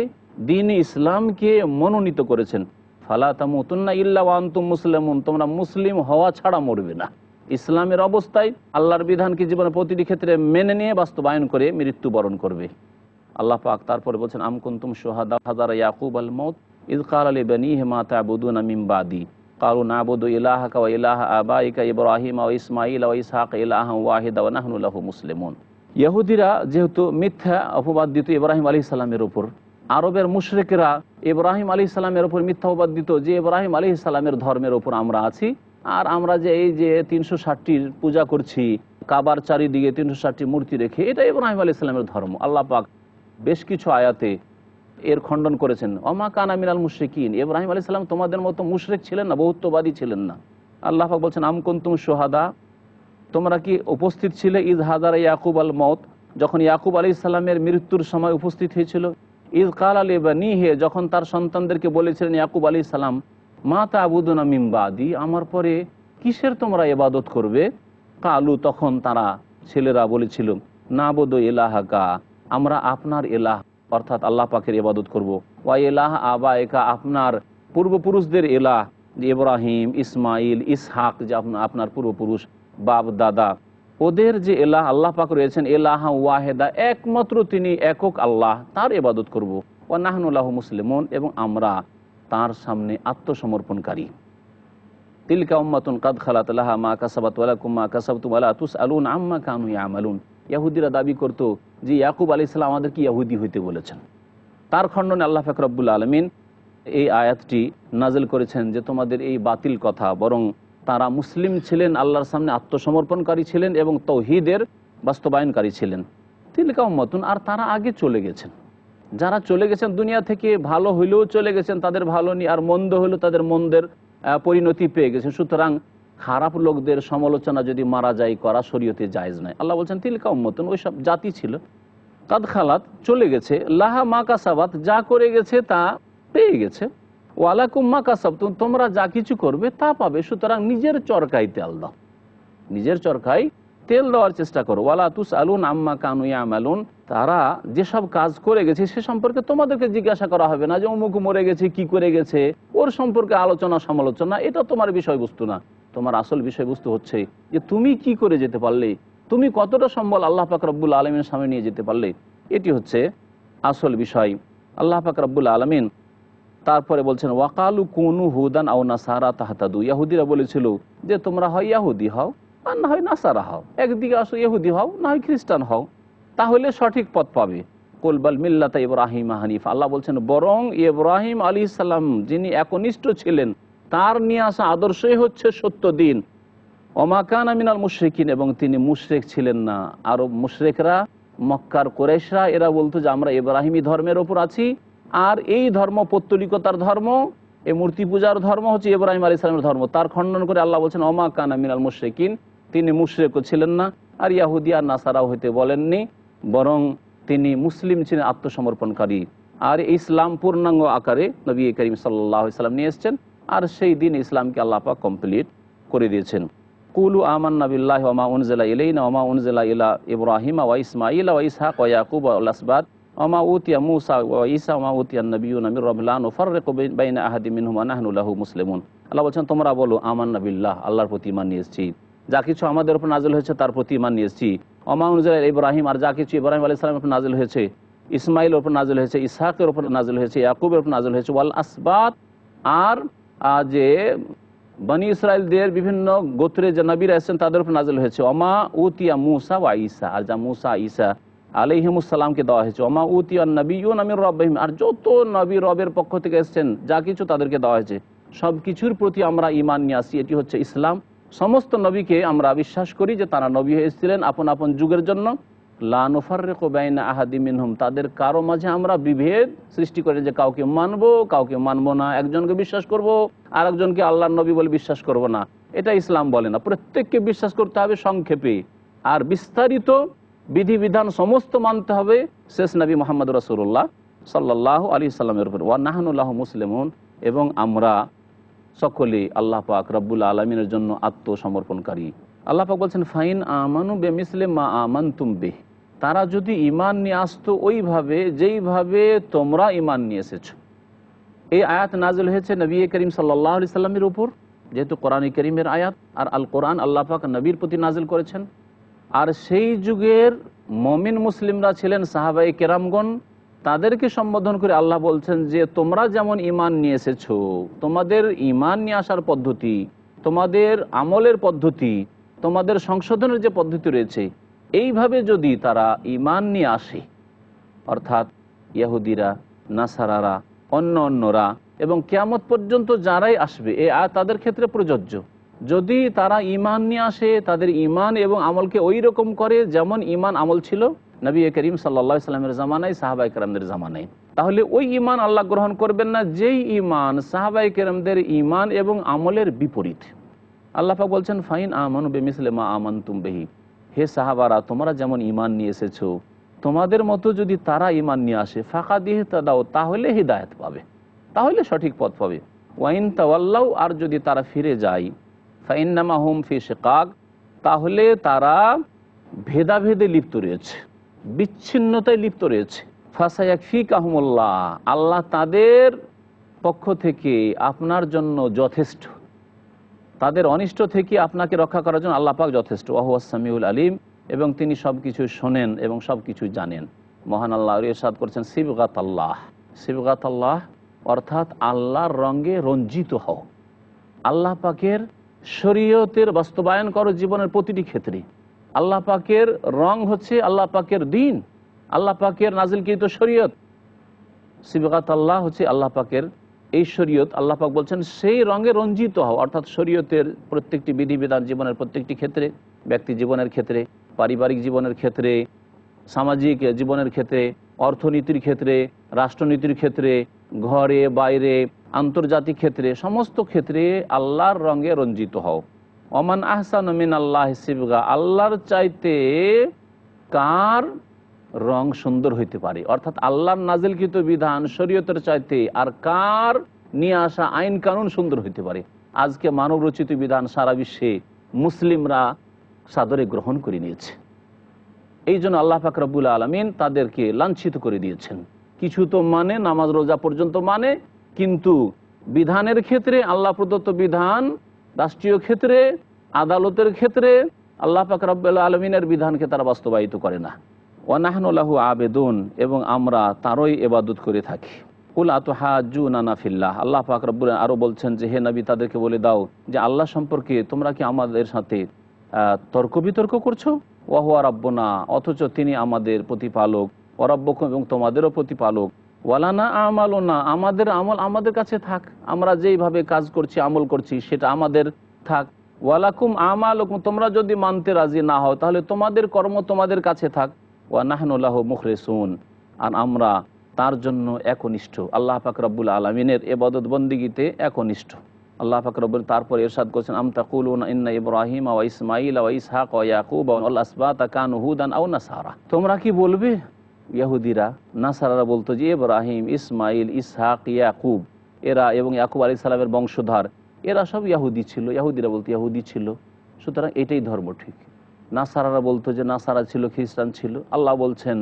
দিন ইসলামকে মনোনীত করেছেন। ফালা তামুতুন্না ইল্লা ওয়া আনতুম মুসলিমুন, তোমরা মুসলিম হওয়া ছাড়া মরবে না। ইসলামের অবস্থায় আল্লাহর বিধানকে জীবনের প্রতিটি ক্ষেত্রে মেনে নিয়ে বাস্তবায়ন করে মৃত্যুবরণ করবে। আল্লাহ পাক তারপরে বলছেন আম কুনতুম শুহাদা হাযারা ইয়াকুব আল মাউত ইয ক্বালা লিবানিহি মা তা'বুদুনা মিন বাদি ক্বালু না'বুদু ইলাহাকা ওয়া ইলাহা আবাইকা ইব্রাহিম ওয়া ইসমাঈল ওয়া ইসহাক ইলাহান ওয়াহিদা ওয়া নাহনু লাহু মুসলিমুন। ইহুদিরা যেহেতু মিথ্যা অপবাদ দিত ইব্রাহিম আলাইহিস সালামের উপর, আরবের মুশরিকরা ইব্রাহিম আলাইহিস সালামের উপর মিথ্যা অপবাদ দিত যে ইব্রাহিম আলাইহিস সালামের ধর্মের উপর আমরা আছি, আর আমরা যে এই যে 360টির পূজা করছি কাবার চারিদিকে 360টি মূর্তি রেখে, এটা ইব্রাহিম আলাইহিস সালামের ধর্ম। আল্লাহ পাক বেশ কিছু আয়াতে এর খণ্ডন করেছেন। ওমা কানা মিনাল মুশরিকিন, ইব্রাহিম আলাইহিস সালাম তোমাদের মতো মুশরিক ছিলেন না, বহুত্ববাদী ছিলেন না। আল্লাহ পাক বলছেন আম কুনতুম শুহাদা, তোমরা কি উপস্থিত ছিলে ইয হাদারা ইয়াকুব আল মউত, যখন ইয়াকুব আলাইহিস সালামের মৃত্যুর সময় উপস্থিত হয়েছিল। ইয ক্বালা লিবানিহি, যখন তার সন্তানদেরকে বলেছিলেন ইয়াকুব আলাইহিস সালাম মা তা'বুদুনা মিন বাদি, আমার পরে কিসের তোমরা ইবাদত করবে। কালু, তখন তারা ছেলেরা বলেছিল না'বুদু ইলাহাকা, আমরা আপনার ইলাহ অর্থাৎ আল্লাহ পাকের ইবাদত করব, ওয়া ইলাহ আবাইকা, আপনার পূর্বপুরুষদের ইলাহ ইব্রাহিম ইসমাইল ইসহাক, যে আপনার পূর্বপুরুষ বাপ দাদা, ওদের যে এলাহ আল্লাহ পাক রয়েছেন এলাহা ওয়াহেদা, একমাত্র তিনি একক আল্লাহ, তার ইবাদত করব। ওয়া নাহনু লাহু মুসলিমুন, এবং আমরা তার সামনে আত্মসমর্পণকারী। তিলকা উম্মাতুন কাদ খালাত লাহা মা কাসাবাত ওয়া লাকুম মা কাসাবতুম ওয়া লা তুসআলুন আম্মা কানু ইয়ামালুন। ইহুদিরা দাবি করত যে ইয়াকুব আলাইহিস সালাম আমাদেরকে ইহুদি হইতে বলেছেন। তার খণ্ডনে আল্লাহ পাক রব্বুল আলামিন এই আয়াতটি নাজিল করেছেন যে তোমাদের এই বাতিল কথা, বরং তারা মুসলিম ছিলেন, আল্লাহর সামনে আত্মসমর্পণকারী ছিলেন এবং তাওহীদের বাস্তবায়নকারী ছিলেন। তিলকা উম্মাতুন, আর তারা আগে চলে গেছেন, যারা চলে গেছেন দুনিয়া থেকে, ভালো হইলেও চলে গেছেন, তাদের ভালো নেই, আর মন্দ হইলেও তাদের মন্দের পরিণতি পেয়ে গেছেন। সুতরাং খারাপ লোকদের সমালোচনা যদি মারা যায় করা শরীয়তে জায়েজ নয়। আল্লাহ বলছেন তিলকা উম্মাতুন, ওই সব জাতি ছিল কাদ খালাত চলে গেছে, লাহা মা কাসাবাত, যা করে গেছে তা পেয়ে গেছে, ওয়ালাকুম মা কাসাবতুম, তোমরা যা কিছু করবে তা পাবে। সুতরাং নিজের চরকায় তেল দাও, নিজের চরকায় তেল দেওয়ার চেষ্টা করো। ওয়ালা তুসআলুন আম্মা কানু ইয়ামালুন, তারা যেসব কাজ করে গেছে সে সম্পর্কে তোমাদেরকে জিজ্ঞাসা করা হবে না যে অমুক মরে গেছে কি করে গেছে, ওর সম্পর্কে আলোচনা সমালোচনা, এটা তোমার বিষয়বস্তু না। তোমার আসল বিষয়বস্তু হচ্ছে যে তুমি কি করে যেতে পারলে, তুমি কতটা সম্বল আল্লাহ পাক রব্বুল আলামিনের সামনে নিয়ে যেতে পারলে, এটি হচ্ছে আসল বিষয়। আল্লাহ পাক রব্বুল আলামিন তারপরে বলছেন ওয়াকালু কুনু হুদান আও নাসারা তাহতাদু, ইহুদিরা বলেছিল যে তোমরা হয় ইহুদি হও আর না হয় নাসারা হও, একদিকে আসো ইহুদি হও না হয় খ্রিস্টান হও, তাহলে সঠিক পথ পাবে। কুল বাল মিল্লাতা ইব্রাহিম হানিফা, আল্লাহ বলছেন বরং ইব্রাহিম আলাইহিস সালাম যিনি একনিষ্ঠ ছিলেন, তার নিয়ে আসা আদর্শই হচ্ছে সত্য দিন। ওমা কানা মিনাল মুশরিকিন, এবং তিনি মুশরিক ছিলেন না। আরব মুশরিকরা, মক্কার কুরাইশরা, এরা বলতো যে আমরা ইব্রাহিমী ধর্মের ওপর আছি, আর এই ধর্ম পৌত্তলিকতার ধর্ম, এই মূর্তি পূজার ধর্ম হচ্ছে ইব্রাহিম আলাইহিস সালামের ধর্ম। তার খণ্ডন করে আল্লাহ বলছেন ওমা কানা মিনাল মুশরিকিন, তিনি মুশরিকও ছিলেন না, আর ইহুদি আর নাসারাও হইতে বলেননি, বরং তিনি মুসলিম ছিলেন, আত্মসমর্পণকারী। আর ইসলাম পূর্ণাঙ্গ আকারে নবী করিম সাল্লাল্লাহু আলাইহি ওয়াসাল্লাম নিয়ে এসেছেন, আর সেই দিন ইসলামকে আল্লাহ পাক কমপ্লিট করে দিয়েছেন। কুলু আমান্না বিল্লাহি ওয়া মা উনজিলা ইলাইনা ওয়া মা উনজিলা ইলা ইব্রাহিম ওয়া ইসমাঈল ওয়া ইসহাক ওয়া ইয়াকুব ওয়াল আসবাত ওয়া মা উতিয়া মূসা ওয়া ঈসা ওয়া মা উতিয়ান নাবিয়্যুনা মির রাব্বিল আলামিন ফাররিকু বাইনা আহাদিম মিনহুম ওয়া নাহনু লাহু মুসলিমুন। আল্লাহ বলছেন তোমরা বলো আমান্না বিল্লাহ, আল্লাহর প্রতি ঈমান নিয়ে এসেছি, যা কিছু আমাদের উপর নাজিল হয়েছে তার প্রতি ঈমান নিয়ে এসেছি। ওয়া মা উনজিলা ইলা ইব্রাহিম, আর যা কিছু ইব্রাহিম আলাইহিস সালামের উপর নাজিল হয়েছে, ইসমাঈলের উপর নাজিল হয়েছে, ইসহাকের উপর নাজিল হয়েছে, ইয়াকুবের উপর নাজিল হয়েছে, ওয়াল আসবাত, আর যে বনি ইসরায়েলদের বিভিন্ন গোত্রে যে নবীরা এসেছেন তাদের উপর নাজিল হয়েছে। ওমা উতিয়া মূসা ওয়া ঈসা, আর যা মূসা ঈসা আলাইহিমুস সালামকে দেওয়া হয়েছে। ওমা উতিয়ান নাবিয়্যুনা মির রাব্বিহিম, আর যত নবী রবের পক্ষ থেকে এসেছেন যা কিছু তাদেরকে দেওয়া হয়েছে, সব কিছুর প্রতি আমরা ঈমান নিয়ে আসি। এটি হচ্ছে ইসলাম। সমস্ত নবীকে আমরা বিশ্বাস করি যে তারা নবী হয়ে এসেছিলেন আপন আপন যুগের জন্য। লা নুফাররিকু বাইনা আহাদিম মিনহুম, তাদের কারো মাঝে আমরা বিভেদ সৃষ্টি করি যে কাউকে মানবো কাউকে মানবো না, একজনকে বিশ্বাস করব আর একজনকে আল্লাহর নবী বলে বিশ্বাস করব না, এটা ইসলাম বলে না। প্রত্যেককে বিশ্বাস করতে হবে সংক্ষেপে, আর বিস্তারিত বিধিবিধান সমস্ত মানতে হবে শেষ নবী মুহাম্মদ রাসূলুল্লাহ সাল্লাল্লাহু আলাইহি সাল্লামের উপর। ওয়া নাহনু লাহু মুসলিমুন, এবং আমরা সকলে আল্লাহ পাক রব্বুল আলামিনের জন্য আত্মসমর্পণকারী। আল্লাহ পাক বলছেন ফাইন আমানু বিমিসলি মা আমানতুম বিহি, তারা যদি ঈমান নিয়ে আসতো ওইভাবে যেইভাবে তোমরা ঈমান নিয়ে এসেছো। এই আয়াত নাজিল হয়েছে নবী করিম সাল্লাল্লাহু আলাইহি সাল্লামের উপর, যেহেতু কোরআনে কারীমের আয়াত, আর আল কোরআন আল্লাহ পাক নবীর প্রতি নাজিল করেছেন। আর সেই যুগের মুমিন মুসলিমরা ছিলেন সাহাবায়ে কেরামগণ, তাদেরকে সম্বোধন করে আল্লাহ বলছেন যে তোমরা যেমন ঈমান নিয়ে এসেছো, তোমাদের ঈমান নিয়ে আসার পদ্ধতি, তোমাদের আমলের পদ্ধতি, তোমাদের সংশোধনের যে পদ্ধতি রয়েছে, এইভাবে যদি তারা ঈমান নিয়ে আসে, অর্থাৎ ইহুদিরা, নাসারারা, অন্যরা এবং কিয়ামত পর্যন্ত যারাই আসবে, এ আয়াত তাদের ক্ষেত্রে প্রযোজ্য। যদি তারা ঈমান নিয়ে আসে, তাদের ঈমান এবং আমলকে ওই রকম করে যেমন ঈমান আমল ছিল নবী করিম সাল্লাল্লাহু আলাইহি সাল্লামের জামানায়, সাহাবায়ে কেরামদের জামানায়, তাহলে ওই ঈমান আল্লাহ গ্রহণ করবেন না যেই ঈমান সাহাবায়ে কেরামদের ঈমান এবং আমলের বিপরীত। আল্লাহ পাক বলছেন ফাইন আমানু বিমিসলি মা আমানতুম বিহি, হে সাহাবারা, তোমরা যেমন ঈমান নিয়ে এসেছো তোমাদের মতো যদি তারা ঈমান নিয়ে আসে, ফাকাদ ইহতাদাও, তাহলে হিদায়াত পাবে, তাহলে সঠিক পথ পাবে। ওয়াইন তাওয়াল্লাউ, আর যদি তারা ফিরে যায়, ফাইন্নামা হুম ফি শিকাক, তাহলে তারা ভেদাভেদে লিপ্ত রয়েছে, বিচ্ছিন্নতায় লিপ্ত রয়েছে। ফাসায়াকফিকাহুমুল্লাহ, আল্লাহ তাদের পক্ষ থেকে আপনার জন্য যথেষ্ট, তাদের অনিষ্ট থেকে আপনাকে রক্ষা করার জন্য আল্লাহ পাক যথেষ্ট। ওয়াহুয়াস সামিউল আলিম, এবং তিনি সব কিছু শোনেন এবং সব কিছু জানেন। মহান আল্লাহ ইরশাদ করছেন সিবগাত আল্লাহ, সিবগাত আল্লাহ অর্থাৎ আল্লাহর রঙে রঞ্জিত হও, আল্লাহ পাকের শরীয়তের বাস্তবায়ন করো জীবনের প্রতিটি ক্ষেত্রে। আল্লাহ পাকের রং হচ্ছে আল্লাহ পাকের দ্বীন, আল্লাহ পাকের নাজিলকৃত শরীয়ত। সিবগাত আল্লাহ হচ্ছে আল্লাহ পাকের এই শরীয়ত। আল্লাহ পাক বলছেন সেই রঙে রঞ্জিত হও, অর্থাৎ শরীয়তের প্রত্যেকটি বিধিবিধান জীবনের প্রত্যেকটি ক্ষেত্রে, ব্যক্তি জীবনের ক্ষেত্রে, পারিবারিক জীবনের ক্ষেত্রে, সামাজিক জীবনের ক্ষেত্রে, অর্থনীতির ক্ষেত্রে, রাষ্ট্রনীতির ক্ষেত্রে, ঘরে বাইরে, আন্তর্জাতিক ক্ষেত্রে, সমস্ত ক্ষেত্রে আল্লাহর রঙে রঞ্জিত হও। ওমান আহসানু মিনাল্লাহি সিবগা, আল্লাহর চাইতে কার রং সুন্দর হইতে পারে, অর্থাৎ আল্লাহর নাজিলকৃত বিধান শরীয়তের চাইতে আর কার নিয়ে আসা আইন কানুন সুন্দর হইতে পারে। আজকে মানব রচিত বিধান সারা বিশ্বে মুসলিমরা সাদরে গ্রহণ করে নিয়েছে। এই জন্য আল্লাহ পাক রব্বুল আলামিন তাদেরকে লাঞ্ছিত করে দিয়েছেন। কিছু তো মানে, নামাজ রোজা পর্যন্ত মানে, কিন্তু বিধানের ক্ষেত্রে, আল্লাহ প্রদত্ত বিধান, রাষ্ট্রীয় ক্ষেত্রে, আদালতের ক্ষেত্রে আল্লাহ পাক রব্বুল আলামিনের বিধানকে তারা বাস্তবায়িত করে না। ওয়া নাহনু লাহু আবেদুন, এবং আমরা তারই ইবাদত করে থাকি। কুল আতুহাজ্জুনা ফিল্লাহ, আল্লাহ পাক রব্বুল আরও বলছেন যে হে নবী, তাদেরকে বলে দাও যে আল্লাহ সম্পর্কে তোমরা কি আমাদের সাথে তর্ক বিতর্ক করছো? ওয়া হুয়া রাব্বুনা, অথচ তিনি আমাদের প্রতিপালক, ওয়া রাব্বুকুম, এবং তোমাদেরও প্রতিপালক। ওয়ালানা আমালুনা, আমাদের আমল আমাদের কাছে থাক, আমরা যেইভাবে কাজ করছি, আমল করছি, সেটা আমাদের থাক। ওয়ালাকুম আমালুকুম, তোমরা যদি মানতে রাজি না হও তাহলে তোমাদের কর্ম তোমাদের কাছে থাক। ওয়া নাহনু লাহু মুখলিসুন, আর আমরা তার জন্য একনিষ্ঠ, আল্লাহ পাক রব্বুল আলামিনের ইবাদত বন্দেগীতে একনিষ্ঠ। আল্লাহ পাক রব্বুল তারপরে ইরশাদ করেছেন আম তাকুলুনা ইন্না ইব্রাহিম ওয়া ইসমাঈল ওয়া ইসহাক ওয়া ইয়াকুব ওয়াল আসবাত কানু হুদান আও নাসারা, তোমরা কি বলবে, ইহুদিরা নাসারারা বলতো যে ইব্রাহিম, ইসমাঈল, ইসহাক, ইয়াকুব, এরা এবং ইয়াকুব আলাইহিস সালামের বংশধর, এরা সব ইহুদি ছিল। ইহুদিরা বলতো ইহুদি ছিল, সুতরাং এটাই ধর্ম ঠিক। নাসারারা বলতো যে নাসারা ছিল, খ্রিস্টান ছিল। আল্লাহ বলছেন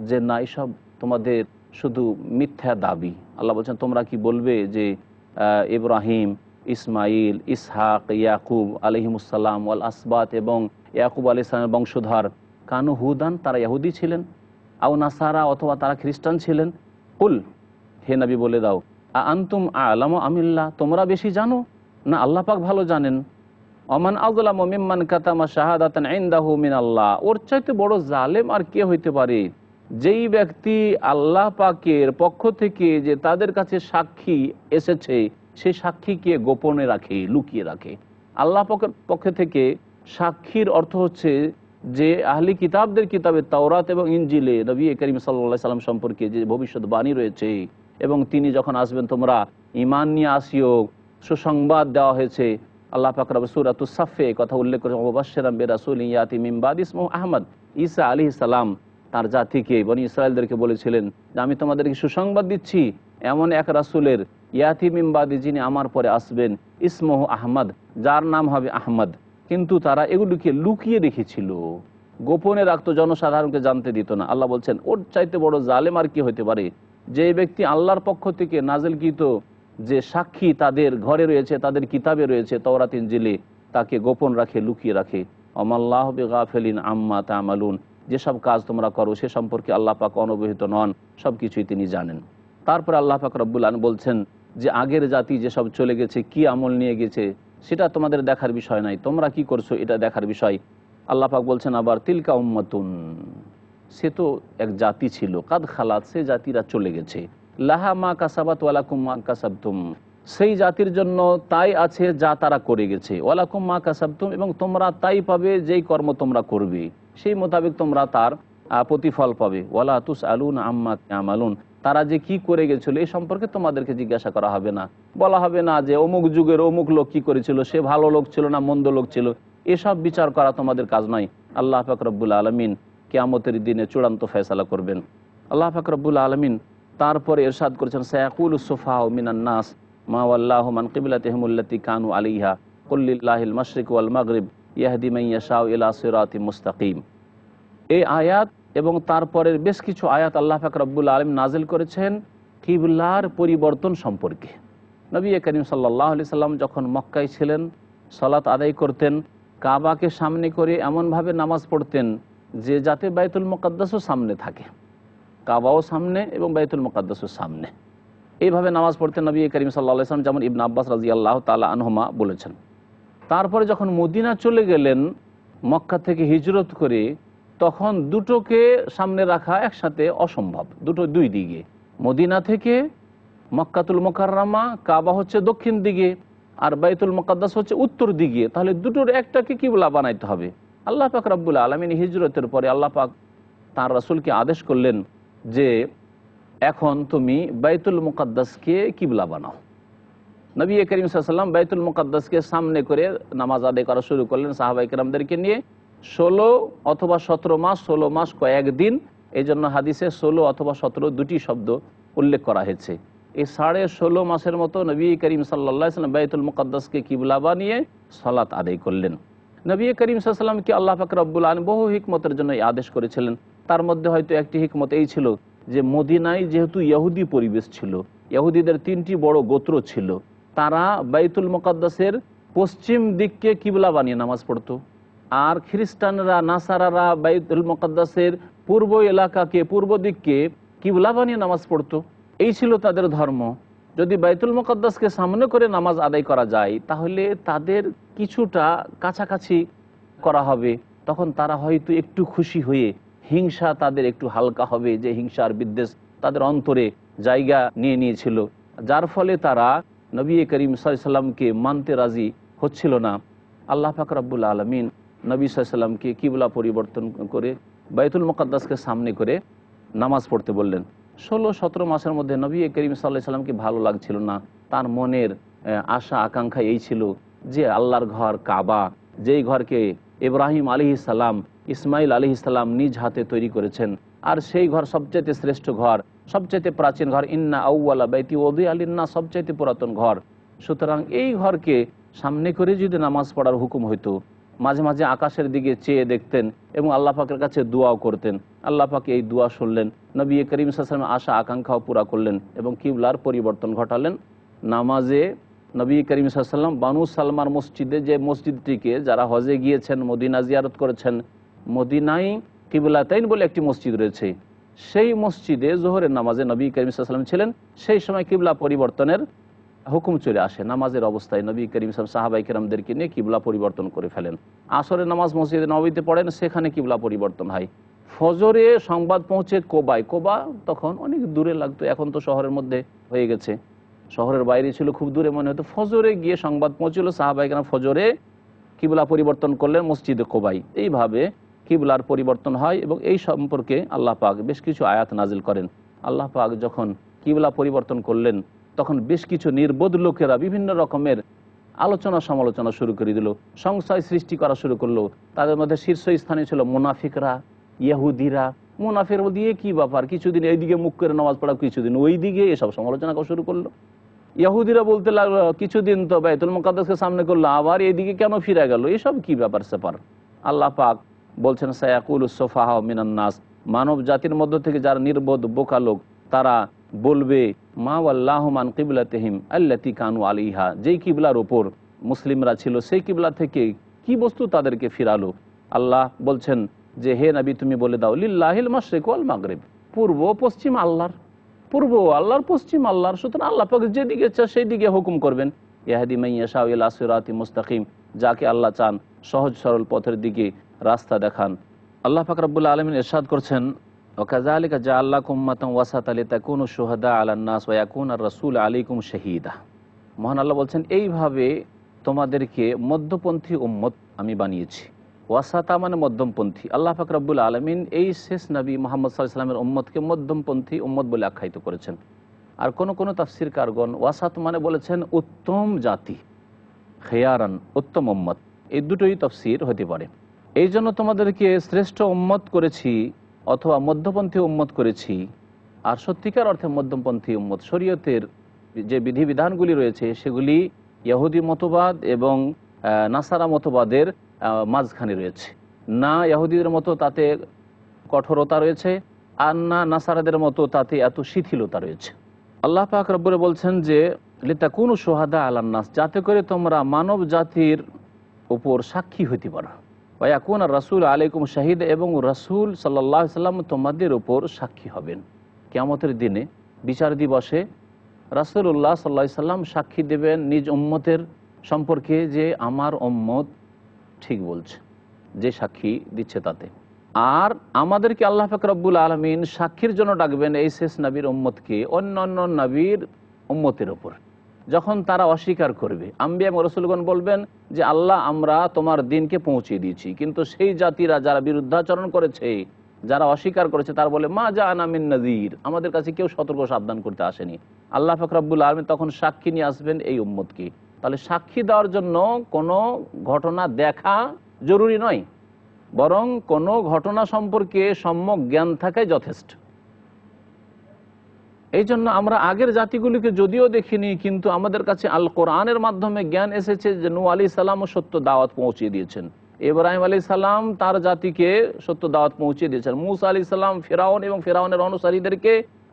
যে না, এসব তোমাদের শুধু মিথ্যা দাবি। আল্লাহ বলছেন তোমরা কি বলবে যে ইব্রাহিম, ইসমাইল, ইসহাক, ইয়াকুব আলাইহিমুসসালাম ওয়াল আসবাত, এবং ইয়াকুব আলাইহিস সালামের বংশধর, কানু হুদান, তারা ইহুদি ছিলেন, আও নাসারা, অথবা তারা খ্রিস্টান ছিলেন। কুল, হে নবী বলে দাও, আনতুম আ'লামু আমিল্লাহ, তোমরা বেশি জানো না আল্লাহ পাক ভালো জানেন। ওমান আযলামু মিম্মান কাতামা শাহাদাতান ইনদাহু মিনাল্লাহ, ওর চাইতে বড় জালেম আর কে হইতে পারে, যেই ব্যক্তি আল্লাহ পাকের পক্ষ থেকে যে তাদের কাছে সাক্ষী এসেছে, সেই সাক্ষীকে গোপনে রাখে, লুকিয়ে রাখে। আল্লাহ পাকের পক্ষ থেকে সাক্ষীর অর্থ হচ্ছে যে আহলি কিতাবদের কিতাবে তাওরাত এবং ইনজিলে নবী করিম সাল্লাল্লাহু আলাইহি সাল্লাম সম্পর্কে যে ভবিষ্যৎবাণী রয়েছে, এবং তিনি যখন আসবেন তোমরা ঈমান নিয়ে আসিও, সুসংবাদ দেওয়া হয়েছে। আল্লাহ পাক রব্বুল সূরাতুস সাফে কথা উল্লেখ করে মুবাশশিরাম বিরাসূলিন ইয়াতি মিন বাদি ইসমুহু আহমদ, ঈসা আলাইহিস সালাম তার জাতিকে, বনি ইসরায়েলদেরকে বলেছিলেন যে আমি তোমাদেরকে সুসংবাদ দিচ্ছি এমন এক রাসূলের, ইয়াতি মিন বাদি, যিনি আমার পরে আসবেন, ইসমুহু আহমদ, যার নাম হবে আহমদ। কিন্তু তারা এগুলিকে লুকিয়ে রেখেছিল, গোপনে রাখতো, জনসাধারণকে জানতে দিত না। আল্লাহ বলছেন ওর চাইতে বড় জালেম আর কি হতে পারে, যে ব্যক্তি আল্লাহর পক্ষ থেকে নাজিলকৃত যে সাক্ষী তাদের ঘরে রয়েছে, তাদের কিতাবে রয়েছে, তাওরাত ইনজিলে, তাকে গোপন রাখে, লুকিয়ে রাখে। ওমাল্লাহু বিগাফিলিন আম্মা তা'মালুন, যেসব কাজ তোমরা করো সে সম্পর্কে আল্লাহ পাক অনবহিত নন, সব কিছুই তিনি জানেন। তারপরে আল্লাহ পাক রব্বুল আলামিন বলছেন যে আগের জাতি যেসব চলে গেছে, কি আমল নিয়ে গেছে সেটা তোমাদের দেখার বিষয় নাই, তোমরা কি করছো এটা দেখার বিষয়। আল্লাহ পাক বলছেন আবার তিলকা উম্মাতুন, সে তো এক জাতি ছিল, কাদ খালাত, সে জাতিরা চলে গেছে, লাহা মা কাসাবাত ওয়ালাকুম মা কাসাবতুম, সেই জাতির জন্য তাই আছে যা তারা করে গেছে, ওয়ালাকুম মা কাসাবতুম, এবং তোমরা তাই পাবে যেই কর্ম তোমরা করবে, সেই মোতাবেক তোমরা তার প্রতিফল পাবে। ওয়ালা তুসআলুন আম্মা ইয়ামালুন, তারা যে কি করে গেছিল এই সম্পর্কে তোমাদেরকে জিজ্ঞাসা করা হবে না, বলা হবে না যে অমুক যুগের অমুক লোক কি করেছিল, সে ভালো লোক ছিল না মন্দ লোক ছিল, এসব বিচার করা তোমাদের কাজ নয়। আল্লাহ পাক রব্বুল আলামিন কিয়ামতের দিনে চূড়ান্ত ফয়সালা করবেন। আল্লাহ পাক রব্বুল আলামিন তারপরে ইরশাদ করেছেন সায়াকুলুস সুফাহাউ মিনান নাস মা ওয়াল্লাহু মান কিবলাতিহিম আল্লাতী কানু আলাইহা কুল লিল্লাহিল মাশরিক ওয়াল মাগরিব ইয়াহদি মান ইয়াশাউ ইলা সিরাতিম মুস্তাকিম। এই আয়াত এবং তারপরের বেশ কিছু আয়াত আল্লাহ পাক রব্বুল আলামিন নাজিল করেছেন কিবলার পরিবর্তন সম্পর্কে। নবী করিম সাল্লাল্লাহু আলাইহি সাল্লাম যখন মক্কায় ছিলেন, সালাত আদায় করতেন, কাবাকে সামনে করে এমনভাবে নামাজ পড়তেন যে যাতে বাইতুল মুকাদ্দাসও সামনে থাকে, কাবাও সামনে এবং বাইতুল মুকাদ্দাসও সামনে, এইভাবে নামাজ পড়তেন নবী করিম সাল্লাল্লাহু আলাইহি সাল্লাম, যেমন ইবনে আব্বাস রাদিয়াল্লাহু তাআলা আনহুমা বলেছেন। তারপরে যখন মদিনা চলে গেলেন মক্কা থেকে হিজরত করে, তখন দুটোকে সামনে রাখা একসাথে অসম্ভব, দুই দিকে, মদিনা থেকে মক্কাতুল মুকাররমা, কাবা হচ্ছে দক্ষিণ দিকে আর বাইতুল মুকাদ্দাস হচ্ছে উত্তর দিকে, তাহলে দুটোর একটাকে কিবলা বানাইতে হবে। আল্লাহ পাক রব্বুল আলামিন হিজরতের পরে আল্লাহ পাক তাঁর রাসূলকে আদেশ করলেন যে এখন তুমি বাইতুল মুকাদ্দাসকে কিবলা বানাও। নবী করিম সাল্লাল্লাহু আলাইহি ওয়াসাল্লাম বাইতুল মুকাদ্দাসকে সামনে করে নামাজ আদায় করা শুরু করলেন সাহাবায়ে কেরামদেরকে নিয়ে। 16 অথবা 17 মাস, 16 মাস কয়েকদিন, এই জন্য হাদিসে 16 অথবা 17 দুটি শব্দ উল্লেখ করা হয়েছে। এই 16.5 মাসের মতো নবী করিম সাল্লাল্লাহু আলাইহি ওয়াসাল্লাম বাইতুল মুকাদ্দাসকে কিবলা বানিয়ে সালাত আদায় করলেন। নবী করিম সাল্লাল্লাহু আলাইহি ওয়াসাল্লামকে আল্লাহ পাক রব্বুল আলামিন বহু হিকমতের জন্য এই আদেশ করেছিলেন। তার মধ্যে হয়তো একটি হিকমত এই ছিল যে মদিনায় যেহেতু ইহুদি পরিবেশ ছিল, ইহুদিদের 3টি বড় গোত্র ছিল, তারা বাইতুল মুকাদ্দাসের পশ্চিম দিককে কিবলা বানিয়ে নামাজ পড়তো, আর খ্রিস্টানরা নাসারারা বাইতুল মুকাদ্দাসের পূর্ব এলাকাকে, পূর্ব দিককে কিবলা বানিয়ে নামাজ পড়তো। এই ছিল তাদের ধর্ম। যদি বাইতুল মুকাদ্দাসকে সামনে করে নামাজ আদায় করা যায় তাহলে তাদের কিছুটা কাছাকাছি করা হবে, তখন তারা হয়তো একটু খুশি হয়ে, হিংসা তাদের একটু হালকা হবে, যে হিংসার বিদ্বেষ তাদের অন্তরে জায়গা নিয়ে নিয়েছিল, যার ফলে তারা নবী করিম সাল্লাল্লাহু আলাইহি ওয়াসাল্লামকে মানতে রাজি হচ্ছিল না। আল্লাহ পাক রব্বুল আলামিন নবী সাল্লাল্লাহু আলাইহি ওয়াসাল্লামকে কিবলা পরিবর্তন করে বাইতুল মুকাদ্দাসকে সামনে করে নামাজ পড়তে বললেন। 16-17 মাসের মধ্যে নবী করিম সাল্লাল্লাহু আলাইহি ওয়াসাল্লামকে ভালো লাগছিল না। তার মনের আশা আকাঙ্ক্ষা এই ছিল যে আল্লাহর ঘর কাবা, যেই ঘরকে ইব্রাহিম আলাইহিস সালাম, ইসমাইল আলাইহিস সালাম নিজ হাতে তৈরি করেছেন, আর সেই ঘর সবচেয়ে শ্রেষ্ঠ ঘর, সবচেয়ে প্রাচীন ঘর, ইন্না আউওয়ালা বাইতি উযিআ লিন-নাস, সবচেয়ে পুরাতন ঘর। সুতরাং এই ঘরকে সামনে করে যদি নামাজ পড়ার হুকুম হইতো, মাঝে মাঝে আকাশের দিকে চেয়ে দেখতেন এবং আল্লাহ পাকের কাছে দোয়াও করতেন। আল্লাহ পাক এই দোয়া শুনলেন, নবী করিম সাল্লাল্লাহু আলাইহি ওয়াসাল্লামের আশা আকাঙ্ক্ষাও পুরা করলেন এবং কিবলার পরিবর্তন ঘটালেন। নামাজে নবী করিম সাল্লাল্লাহু আলাইহি ওয়াসাল্লাম বানু সালমার মসজিদে, যে মসজিদটিকে যারা হজে গিয়েছেন, মদিনা জিয়ারত করেছেন, মদিনায় কিবলাতাইন বলে একটি মসজিদ রয়েছে, সেই মসজিদে জোহরের নামাজে নবী করিম সাল্লাল্লাহু আলাইহি ওয়াসাল্লাম ছিলেন। সেই সময় কিবলা পরিবর্তনের হুকুম চলে আসে। নামাজের অবস্থায় নবী করিম সাল্লাল্লাহু আলাইহি ওয়াসাল্লাম সাহাবায়ে কেরামদেরকে নিয়ে কিবলা পরিবর্তন করে ফেলেন। আসরের নামাজ মসজিদে নববীতে পড়েন, সেখানে কিবলা পরিবর্তন হয়। ফজরে সংবাদ পৌঁছে কোবায়, কোবা তখন অনেক দূরে লাগতো, এখন তো শহরের মধ্যে হয়ে গেছে, শহরের বাইরে ছিল, খুব দূরে মনে হতো। ফজরে গিয়ে সংবাদ পৌঁছল, সাহাবায়ে কেরাম ফজরে কিবলা পরিবর্তন করলেন মসজিদে কোবাই। এইভাবে কিবলার পরিবর্তন হয় এবং এই সম্পর্কে আল্লাহ পাক বেশ কিছু আয়াত নাজিল করেন। আল্লাহ পাক যখন কিবলা পরিবর্তন করলেন তখন বেশ কিছু নির্বোধ লোকেরা বিভিন্ন রকমের আলোচনা সমালোচনা শুরু করে দিল, সংশয় সৃষ্টি করা শুরু করলো। তাদের মধ্যে শীর্ষস্থানে ছিল মুনাফিকরা, ইহুদিরা। মুনাফিক দিয়ে কি ব্যাপার, কিছুদিন এইদিকে মুখ করে নামাজ পড়া, কিছুদিন ওই দিকে, এসব সমালোচনা করা শুরু করলো। ইহুদিরা বলতে লাগলো কিছুদিন তো বাইতুল মুকাদ্দাসকে সামনে করলো, আবার এইদিকে কেন ফিরে গেল, এসব কি ব্যাপার স্যাপার। আল্লাহ পাক বলছেন সায়াকুলুস সুফাহা মিনান নাস, মানব জাতির মধ্য থেকে যারা নির্বোধ বোকা লোক, তারা বলবে মা ওয়াল্লাহু মান কিবলাতিহিম আল্লাতী কানু আলাইহা, যেই কিবলার ওপর মুসলিমরা ছিল সেই কিবলা থেকে কি বস্তু তাদেরকে ফিরালো। আল্লাহ বলছেন যে হে নবী তুমি বলে দাও লিল্লাহিল মাশরিক ওয়াল মাগরিব, পূর্ব পশ্চিম আল্লাহর, পূর্ব আল্লাহর, পশ্চিম আল্লাহর, সুতরাং আল্লাহ পাক যেদিকে ইচ্ছা সেই দিকে হুকুম করবেন। ইয়াহদি মান ইয়াশাউ ইলা সিরাতিম মুস্তাকিম, যাকে আল্লাহ চান সহজ সরল পথের দিকে রাস্তা দেখান। আল্লাহ পাক রব্বুল আলামিন ইরশাদ করছেন ওয়াকাযালিকা জাআলনাকুম উম্মাতান ওয়াসাতান লিতাকুনু শুহাদা আলান নাস ওয়া ইয়াকুনার রাসূলু আলাইকুম শাহীদা। মহান আল্লাহ বলছেন এইভাবে তোমাদেরকে মধ্যপন্থী উম্মত আমি বানিয়েছি। ওয়াসাতা মানে মধ্যমপন্থী। আল্লাহ পাক রব্বুল আলামিন এই শেষ নবী মুহাম্মদ সাল্লাল্লাহু আলাইহি ওয়াসাল্লামের উম্মতকে মধ্যমপন্থী উম্মত বলে আখ্যায়িত করেছেন। আর কোন তাফসীরকারগণ ওয়াসাত মানে বলেছেন উত্তম জাতি, খেয়ারান উত্তম উম্মত, এই দুটোই তাফসীর হতে পারে। এই জন্য তোমাদেরকে শ্রেষ্ঠ উম্মত করেছি অথবা মধ্যপন্থী উম্মত করেছি। আর সত্যিকার অর্থে মধ্যমপন্থী উম্মত, শরীয়তের যে বিধিবিধানগুলি রয়েছে সেগুলি ইহুদি মতবাদ এবং নাসারা মতবাদের মাঝখানে রয়েছে। না ইহুদিদের মতো তাতে কঠোরতা রয়েছে, আর না নাসারাদের মতো তাতে এত শিথিলতা রয়েছে। আল্লাহ পাক রব্বুল বলছেন যে লিতাকুনু শুহাদা আলান নাস, যাতে করে তোমরা মানব জাতির উপর সাক্ষী হইতে পারো। ওয়া ইয়াকুনা রাসূল আলাইকুম শাহীদ, এবং রাসূল সাল্লাল্লাহু আলাইহি সাল্লাম তোমাদের উপর সাক্ষী হবেন। কিয়ামতের দিনে বিচার দিবসে রাসূলুল্লাহ সাল্লাল্লাহু আলাইহি সাল্লাম সাক্ষী দেবেন নিজ উম্মতের সম্পর্কে যে আমার উম্মত ঠিক বলছে, যে সাক্ষী দিচ্ছে তাতে। আর আমাদেরকে আল্লাহ পাক রব্বুল আলামিন সাক্ষীর জন্য ডাকবেন এই শেষ নবীর উম্মতকে অন্যান্য নবীর উম্মতের ওপর। যখন তারা অস্বীকার করবে, আম্বিয়া এবং রাসূলগণ বলবেন যে আল্লাহ আমরা তোমার দিনকে পৌঁছে দিয়েছি, কিন্তু সেই জাতিরা যারা বিরুদ্ধাচরণ করেছে, যারা অস্বীকার করেছে, তারা বলে মা জাআনা মিন নাযীর, আমাদের কাছে কেউ সতর্ক সাবধান করতে আসেনি। আল্লাহ পাক রব্বুল আলামিন তখন সাক্ষী নিয়ে আসবেন এই উম্মতকে। তাহলে সাক্ষী দেওয়ার জন্য কোনো ঘটনা দেখা জরুরি নয়, বরং কোনো ঘটনা সম্পর্কে সম্যক জ্ঞান থাকাই যথেষ্ট। এই জন্য আমরা আগের জাতিগুলিকে যদিও দেখিনি, কিন্তু আমাদের কাছে আল কোরআনের মাধ্যমে জ্ঞান এসেছে যে নূহ আলাইহিস সালামও সত্য দাওয়াত পৌঁছে দিয়েছেন, ইব্রাহিম আলাইহিস সালাম তার জাতিকে সত্য দাওয়াত পৌঁছে দিয়েছেন, মূসা আলাইহিস সালাম ফিরআউন এবং ফিরআউনের অনুসারীদেরকে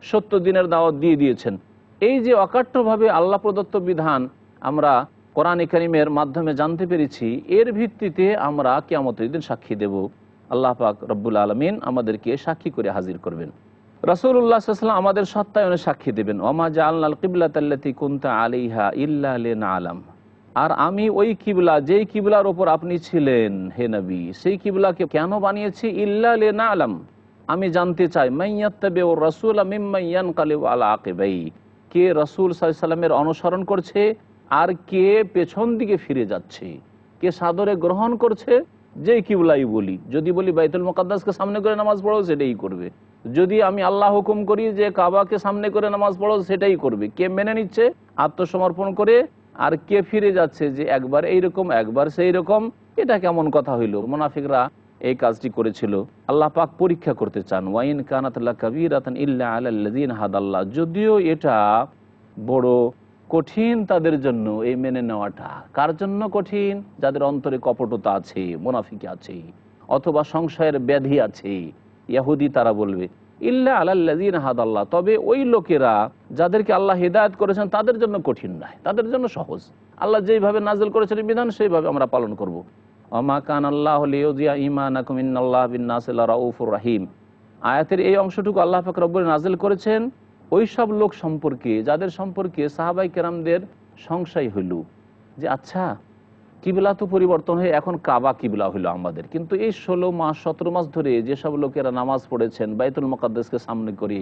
সত্য দিনের দাওয়াত দিয়ে দিয়েছেন। এই যে অকাট্যভাবে আল্লাহ প্রদত্ত বিধান আমরা কোরআন কারীমের মাধ্যমে জানতে পেরেছি, এর ভিত্তিতে আমরা কিয়ামতের দিন সাক্ষী দেব। আল্লাহ পাক রব্বুল আলামিন আমাদেরকে সাক্ষী করে হাজির করবেন। রাসূলুল্লাহ সাল্লাল্লাহু আলাইহি ওয়াসাল্লাম আমাদের সত্যায়নে সাক্ষী দেবেন, ওমা জাআলনাল কিবলাতাল্লাতী কুনতা আলাইহা ইল্লা লিনা'লাম, আর আমি ওই কিবলা যেই কিবলার ওপর আপনি ছিলেন হে নবী, সেই কিবলাকে কেন বানিয়েছি, ইল্লা লিনা'লাম, আমি জানতে চাই, মাইয়াত্তাবিউর রাসূলা মিম্মান ইয়ানকালিবু আলা আকিবাই, কে রাসূল সাল্লাল্লাহু আলাইহি ওয়াসাল্লামের অনুসরণ করছে আর কে পেছন দিকে ফিরে যাচ্ছে, কে সাদরে গ্রহণ করছে যেই কিবলাই বলি। যদি বলি বাইতুল মুকাদ্দাসকে সামনে করে নামাজ পড়ো, সেটাই করবে। যদি আমি আল্লাহ হুকুম করি যে কাবাকে সামনে করে নামাজ পড়ো, সেটাই করবে। কে মেনে নিচ্ছে আত্মসমর্পণ করে, আর কে ফিরে যাচ্ছে যে একবার এইরকম একবার সেই রকম, এটা কেমন কথা হইল। মুনাফিকরা এই কাজটি করেছিল। আল্লাহ পাক পরীক্ষা করতে চান, ওয়াইন কানাত লাকাবীরাতান ইল্লা আলাল্লাযীনা হাদাল্লাহ, যদিও এটা বড় কঠিন তাদের জন্য এই মেনে নেওয়াটা। কার জন্য কঠিন? যাদের অন্তরে কপটতা আছে, মুনাফিকি আছে, অথবা সংশয়ের ব্যাধি আছে। ইহুদি তারা বলবে ইল্লা আলাল্লাযীনা হাদাল্লাহ, তবে ওই লোকেরা যাদেরকে আল্লাহ হিদায়াত করেছেন তাদের জন্য কঠিন নয়, তাদের জন্য সহজ। আল্লাহ যেইভাবে নাজিল করেছেন বিধান সেইভাবে আমরা পালন করব। ওমা কানাল্লাহু লিইউযিয়া ঈমানাকুম ইন্নাল্লাহা বিন-নাসি লারাউফুর রহিম। আয়াতের এই অংশটুকু আল্লাহ পাক রব্বুল নাজিল করেছেন ওই সব লোক সম্পর্কে যাদের সম্পর্কে সাহাবায়ে কেরামদের সংশয় হইল যে আচ্ছা কিবলা তো পরিবর্তন হয়ে এখন কাবা কিবলা হইলো আমাদের, কিন্তু এই 16 মাস 17 মাস ধরে যেসব লোকেরা নামাজ পড়েছেন বাইতুল মুকাদ্দাসকে সামনে করে,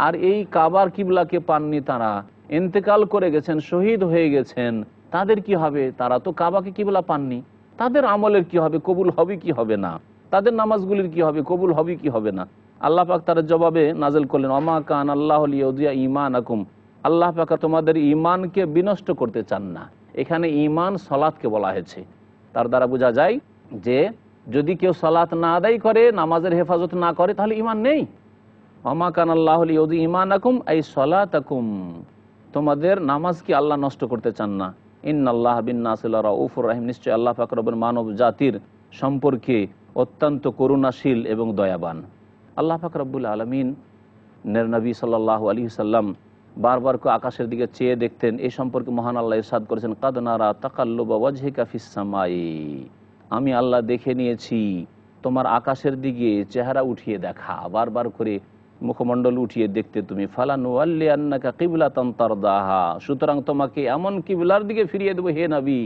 আর এই কাবার কিবলাকে পাননি, তারা ইন্তেকাল করে গেছেন, শহীদ হয়ে গেছেন, তাদের কি হবে? তারা তো কাবাকে কিবলা পাননি, তাদের আমলের কি হবে? কবুল হবে কি হবে না? তাদের নামাজগুলির কি হবে? কবুল হবে কি হবে না? আল্লাহ পাক তার জবাবে নাজিল করলেন, ওমা কান আল্লাহু লিইউযিয়া ঈমানাকুম, আল্লাহ পাক তোমাদের ঈমানকে বিনষ্ট করতে চান না। এখানে ঈমান সালাতকে বলা হয়েছে। তার দ্বারা বোঝা যায় যে যদি কেউ সালাত না আদায় করে, নামাজের হেফাজত না করে, তাহলে ঈমান নেই। ওমা কান আল্লাহু লিইউযিয়া ঈমানাকুম আই সালাতাকুম, তোমাদের নামাজকে আল্লাহ নষ্ট করতে চান না। ইন্নাল্লাহা বিন-নাসি লারাউফুর রহিম, নিশ্চয় আল্লাহ পাক রব্বুল মানব জাতির সম্পর্কে অত্যন্ত করুণাশীল এবং দয়াবান। আল্লাহ পাক রব্বুল আলামিন নবী সাল্লাল্লাহু আলাইহি সাল্লাম বারবার করে আকাশের দিকে চেয়ে দেখতেন। এই সম্পর্কে মহান আল্লাহ ইরশাদ করেছেন, কাদ নারা তাকাল্লুবা ওয়াজহিকা ফিস সামাই, আমি আল্লাহ দেখে নিয়েছি তোমার আকাশের দিকে চেহারা উঠিয়ে দেখা, বারবার করে মুখমণ্ডল উঠিয়ে দেখতে তুমি, ফালানুওয়াল্লি আন্নাকা কিবলাতান তারদাহা, সুতরাং তোমাকে এমন কিবলার দিকে ফিরিয়ে দেবো হে নবী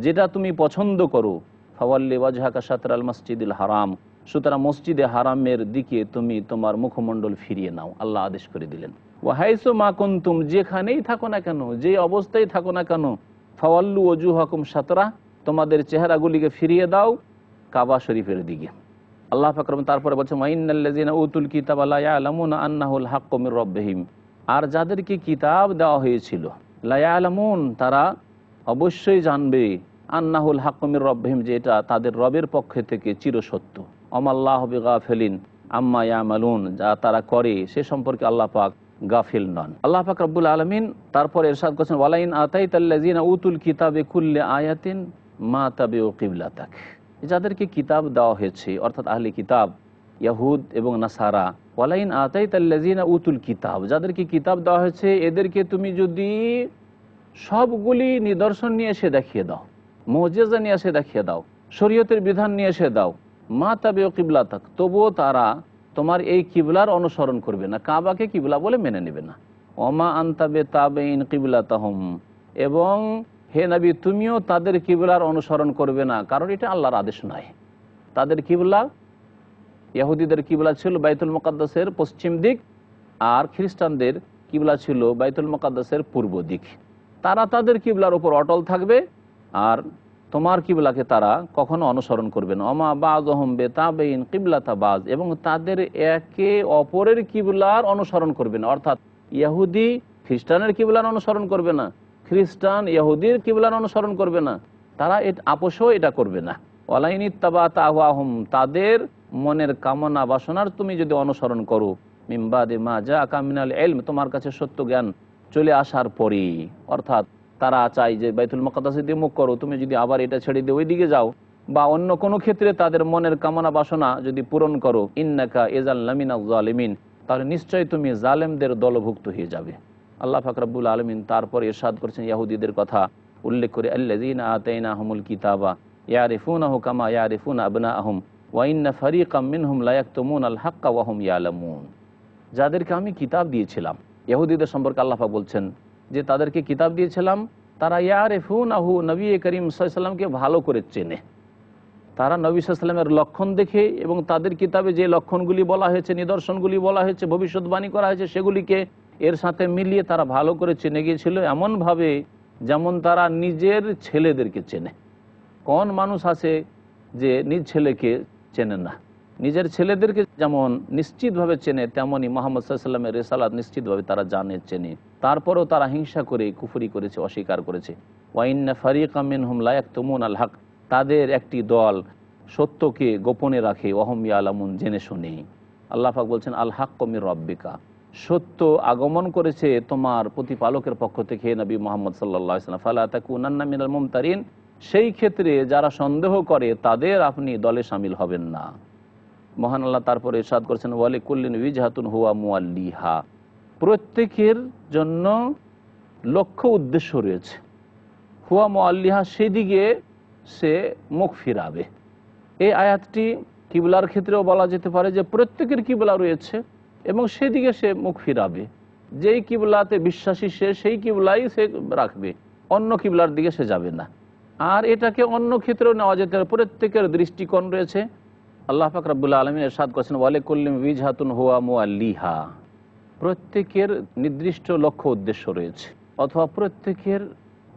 যেটা তুমি পছন্দ করো। ফাওয়াল্লি ওয়াজহাকা শাতরাল মসজিদুল হারাম, সুতরাং মসজিদে হারামের দিকে তুমি তোমার মুখমণ্ডল ফিরিয়ে নাও, আল্লাহ আদেশ করে দিলেন। ওয়াহাইসু মা কুনতুম, যেখানেই থাকো না কেন, যে অবস্থায় থাকো না কেন, ফাওয়াল্লু ওয়াজুহাকুম শাতরা, তোমাদের চেহারাগুলিকে ফিরিয়ে দাও কাবা শরীফের দিকে। আল্লাহ পাক তারপরে বলছেন ওয়াইন্নাল্লাযিনা উতুল কিতাবা লা ইয়ালামুনা আন্নাহুল হাক্কু মির রাব্বিহিম, আর যাদেরকে কিতাব দেওয়া হয়েছিল, লা ইয়ালামুন, তারা অবশ্যই জানবে, আন্নাহুল হাক্কু মির রাব্বিহিম, যে এটা তাদের রবের পক্ষ থেকে চিরসত্য। আমাল্লাহু বিগাফিলিন আম্মা ইয়ামালুন, যা তারা করে সে সম্পর্কে আল্লাহ পাক গাফিল নন। আল্লাহ পাক রব্বুল আলামিন তারপরে ইরশাদ করেছেন ওয়ালাইন আতাইতাল্লাযিনা উতুল কিতাবে কুল্লি আয়াতিন মা তাবিউ কিবলাতাক, যাদেরকে কিতাব দেওয়া হয়েছে অর্থাৎ আহলে কিতাব ইয়াহুদ এবং নাসারা, ওয়ালাইন আতাইতাল্লাযিনা উতুল কিতাব, যাদেরকে কিতাব দেওয়া হয়েছে এদেরকে তুমি যদি সবগুলি নিদর্শন নিয়ে এসে দেখিয়ে দাও, মুজিজা নিয়ে এসে দেখিয়ে দাও, শরীয়তের বিধান নিয়ে এসে দাও, মা তাবিউ কিবলাতাক, তবুও তারা তোমার এই কিবলার অনুসরণ করবে না, কাবাকে কিবলা বলে মেনে নেবে না। ওমা আনতা বিতাবিন কিবলাতাহুম, এবং হে নবী তুমিও তাদের কিবলার অনুসরণ করবে না, কারণ এটা আল্লাহর আদেশ নয়। তাদের কিবলা, ইহুদিদের কিবলা ছিল বাইতুল মুকাদ্দাসের পশ্চিম দিক, আর খ্রিস্টানদের কিবলা ছিল বাইতুল মুকাদ্দাসের পূর্ব দিক। তারা তাদের কিবলার উপর অটল থাকবে, আর তোমার কিবলাকে তারা কখনো অনুসরণ করবে না। ওমা বাযুহুম বিতাবিন কিবলাতা বায, এবং তাদের একে অপরের কিবলার অনুসরণ করবে না, অর্থাৎ ইহুদি খ্রিস্টানের কিবলার অনুসরণ করবে না, খ্রিস্টান ইহুদির কিবলার অনুসরণ করবে না, তারা আপোষও এটা করবে না। ওয়ালাইন ইত্তাবাতা আহওয়াহুম, তাদের মনের কামনা বাসনার তুমি যদি অনুসরণ করো, মিন বাদি মা জাআকা মিনাল ইলম, তোমার কাছে সত্য জ্ঞান চলে আসার পরে, অর্থাৎ তারা চাই যে বাইতুল মুকাদ্দাসের দিকে মুখ করো, তুমি যদি আবার এটা ছেড়ে দিয়ে ওই দিকে যাও, বা অন্য কোনো ক্ষেত্রে তাদের মনের কামনা বাসনা যদি পূরণ করো, ইন্নাকা ইযাল লামিনাজ জালিমিন, তাহলে নিশ্চয়ই তুমি জালেমদের দলভুক্ত হয়ে যাবে। আল্লাহ পাক রব্বুল আলামিন তারপর ইরশাদ করেছেন ইহুদিদের কথা উল্লেখ করে, আল্লাযীনা আতাইনাহুমুল কিতাবা ইয়ারিফুনাহু কামা ইয়ারিফুনা আবনাআহুম ওয়া ইন্না ফারীকাম মিনহুম লা ইয়াকতুমুনাল হাক্কা ওয়া হুম ইয়ালামুন, যাদেরকে আমি কিতাব দিয়েছিলাম, ইহুদিদের সম্পর্কে আল্লাহ পাক বলছেন যে তাদেরকে কিতাব দিয়েছিলাম, তারা ইয়ারিফুনাহু, নবী করিম সাল্লাল্লাহু আলাইহি ওয়াসাল্লামকে ভালো করে চেনে। তারা নবী সাল্লাল্লাহু আলাইহি ওয়াসাল্লামের লক্ষণ দেখে, এবং তাদের কিতাবে যে লক্ষণগুলি বলা হয়েছে, নিদর্শনগুলি বলা হয়েছে, ভবিষ্যৎবাণী করা হয়েছে, সেগুলিকে এর সাথে মিলিয়ে তারা ভালো করে চেনে গিয়েছিল, এমনভাবে যেমন তারা নিজের ছেলেদেরকে চেনে। কোন মানুষ আছে যে নিজ ছেলেকে চেনে না? নিজের ছেলেদেরকে যেমন নিশ্চিতভাবে চেনে, তেমনই মুহাম্মদ সাল্লাল্লাহু আলাইহি ওয়াসাল্লামের রিসালাত নিশ্চিতভাবে তারা জানে, চেনে। তারপরেও তারা হিংসা করে কুফরি করেছে, অস্বীকার করেছে। ওয়া ইন্না ফারীকাম মিনহুম লা ইয়াকতুমুনাল হক, তাদের একটি দল সত্যকে গোপনে রাখে, ওয়া হুম ইয়ালামুন, জেনে শুনে। আল্লাহ পাক বলছেন আল হাক্কু মির রাব্বিকা, সত্য আগমন করেছে তোমার প্রতিপালকের পক্ষ থেকে নবী মুহাম্মদ সাল্লাল্লাহু আলাইহি ওয়াসাল্লাম, ফালা তাকুনান্না মিনাল মুমতারিন, সেই ক্ষেত্রে যারা সন্দেহ করে তাদের আপনি দলে শামিল হবেন না। মহান আল্লাহ তারপরে ইরশাদ করেছেন ওয়ালিকুল্লিন উইজহাতুন হুয়া মুওয়াল্লিহা, প্রত্যেকের জন্য লক্ষ্য উদ্দেশ্য রয়েছে, হুয়া মুওয়াল্লিহা, সেদিকে সে মুখ ফিরাবে। এই আয়াতটি কিবলার ক্ষেত্রেও বলা যেতে পারে যে প্রত্যেকের কিবলা রয়েছে এবং সেদিকে সে মুখ ফিরাবে। যেই কিবলাতে বিশ্বাসী সে সেই কিবলাই সে রাখবে, অন্য কিবলার দিকে সে যাবে না। আর এটাকে অন্য ক্ষেত্রেও নেওয়া যেতে পারে, প্রত্যেকের দৃষ্টিকোণ রয়েছে। আল্লাহ পাক রব্বুল আলামিন ইরশাদ করেছেন ওয়ালিকুল্লিন উইজহাতুন হুয়া মুওয়াল্লিহা, প্রত্যেকের নির্দিষ্ট লক্ষ্য উদ্দেশ্য রয়েছে, অথবা প্রত্যেকের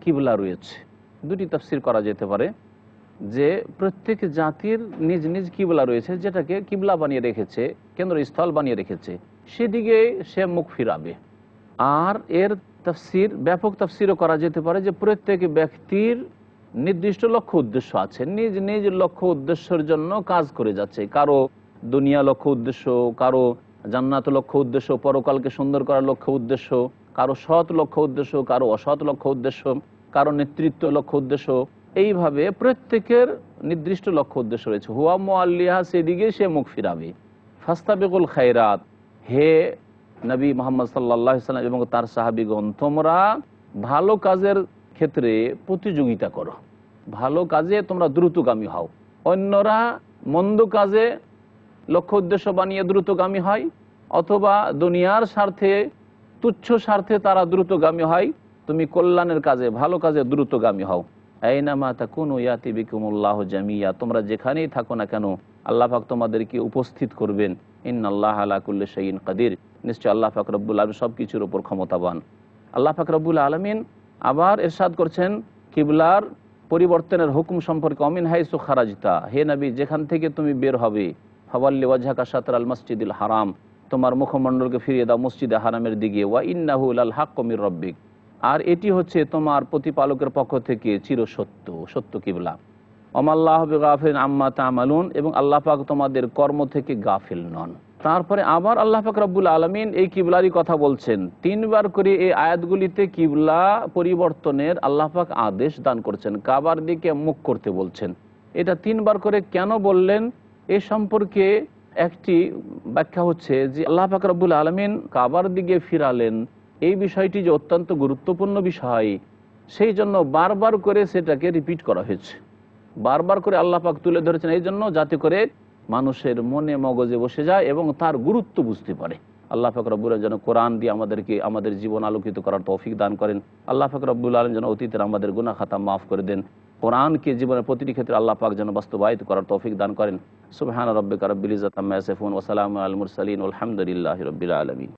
কিবলা রয়েছে। দুটি তাফসীর করা যেতে পারে যে প্রত্যেক জাতির নিজ নিজ কিবলা রয়েছে, যেটাকে কিবলা বানিয়ে রেখেছে, কেন্দ্রস্থল বানিয়ে রেখেছে, সেদিকে সে মুখ ফিরাবে। আর এর তাফসীর, ব্যাপক তাফসীরও করা যেতে পারে যে প্রত্যেক ব্যক্তির নির্দিষ্ট লক্ষ্য উদ্দেশ্য আছে, নিজ নিজ লক্ষ্য উদ্দেশ্যের জন্য কাজ করে যাচ্ছে। কারো দুনিয়া লক্ষ্য উদ্দেশ্য, কারো জান্নাত লক্ষ্য উদ্দেশ্য, পরকালকে সুন্দর করার লক্ষ্য উদ্দেশ্য, কারো সৎ লক্ষ্য উদ্দেশ্য, কারো অসৎ লক্ষ্য উদ্দেশ্য, কারো নেতৃত্ব লক্ষ্য উদ্দেশ্য। এইভাবে প্রত্যেকের নির্দিষ্ট লক্ষ্য উদ্দেশ্য রয়েছে। হুয়া মুআল্লিহা, সেদিকে সে মুখ ফিরাবে। ফাস্তাবিকুল খায়রাত, হে নবী মুহাম্মদ সাল্লাল্লাহু আলাইহি ওয়াসাল্লাম এবং তার সাহাবীগণ, তোমরা ভালো কাজের ক্ষেত্রে প্রতিযোগিতা করো, ভালো কাজে তোমরা দ্রুতগামী হও। অন্যরা মন্দ কাজে লক্ষ্য উদ্দেশ্য বানিয়ে দ্রুতগামী হয়, অথবা দুনিয়ার স্বার্থে তুচ্ছ স্বার্থে তারা দ্রুতগামী হয়, তুমি কল্যাণের কাজে ভালো কাজে দ্রুতগামী হও। আইনামা তাকুনু ইয়াতি বিকুমুল্লাহ জামিয়া, তোমরা যেখানেই থাকো না কেন আল্লাহ পাক তোমাদেরকে উপস্থিত করবেন। ইন্নাল্লাহ আলা কুল্লি শাইইন কাদির, নিশ্চয় আল্লাহ পাক রব্বুল আলামিন সব কিছুর উপর ক্ষমতাবান। আল্লাহ পাক রব্বুল আলামিন আবার ইরশাদ করছেন কিবলার পরিবর্তনের হুকুম সম্পর্কে, অমিন হাইসু খারাজতা, হে নবী যেখান থেকে তুমি বের হবে, ফাওয়াল্লি ওয়াজহাকা শাতর আল মসজিদুল হারাম, তোমার মুখমণ্ডলকে ফিরিয়ে দাও মসজিদে হারামের দিকে, ওয়া ইন্নাহু লাল হাক্কু মির রব্বিক, আর এটি হচ্ছে তোমার প্রতিপালকের পক্ষ থেকে চিরসত্য, সত্য কিবলা। ওমাল্লাহ বিগাফিলিন আম্মা তা'মালুন, এবং আল্লাহ পাক তোমাদের কর্ম থেকে গাফিল নন। তারপরে আবার আল্লাহ পাক রব্বুল আলামিন এই কিবলারই কথা বলছেন। 3 বার করে এই আয়াতগুলিতে কিবলা পরিবর্তনের আল্লাহ পাক আদেশ দান করছেন, কাবার দিকে মুখ করতে বলছেন। এটা 3 বার করে কেন বললেন এ সম্পর্কে একটি ব্যাখ্যা হচ্ছে যে আল্লাহ পাক রব্বুল আলামিন কাবার দিকে ফিরালেন, এই বিষয়টি যে অত্যন্ত গুরুত্বপূর্ণ বিষয়, সেই জন্য বারবার করে সেটাকে রিপিট করা হয়েছে। বারবার করে আল্লাহ পাক তুলে ধরেছেন এই জন্য, যাতে করে মানুষের মনে মগজে বসে যায় এবং তার গুরুত্ব বুঝতে পারে। আল্লাহ পাক রব্বুল আলামিন যেন কোরআন দিয়ে আমাদেরকে আমাদের জীবন আলোকিত করার তৌফিক দান করেন। আল্লাহ পাক রব্বুল আলামিন যেন অতীতের আমাদের গুনাহ খাতা মাফ করে দেন। কোরআনকে জীবনের প্রতিটি ক্ষেত্রে আল্লাহ পাক যেন বাস্তবায়িত করার তৌফিক দান করেন। সুবহান রাব্বিকা রাব্বিল ইজ্জাতি আম্মা ইয়াসিফুন ওয়া সালামুন আলাল মুরসালিন ওয়াল হামদুলিল্লাহি রাব্বিল আলামিন।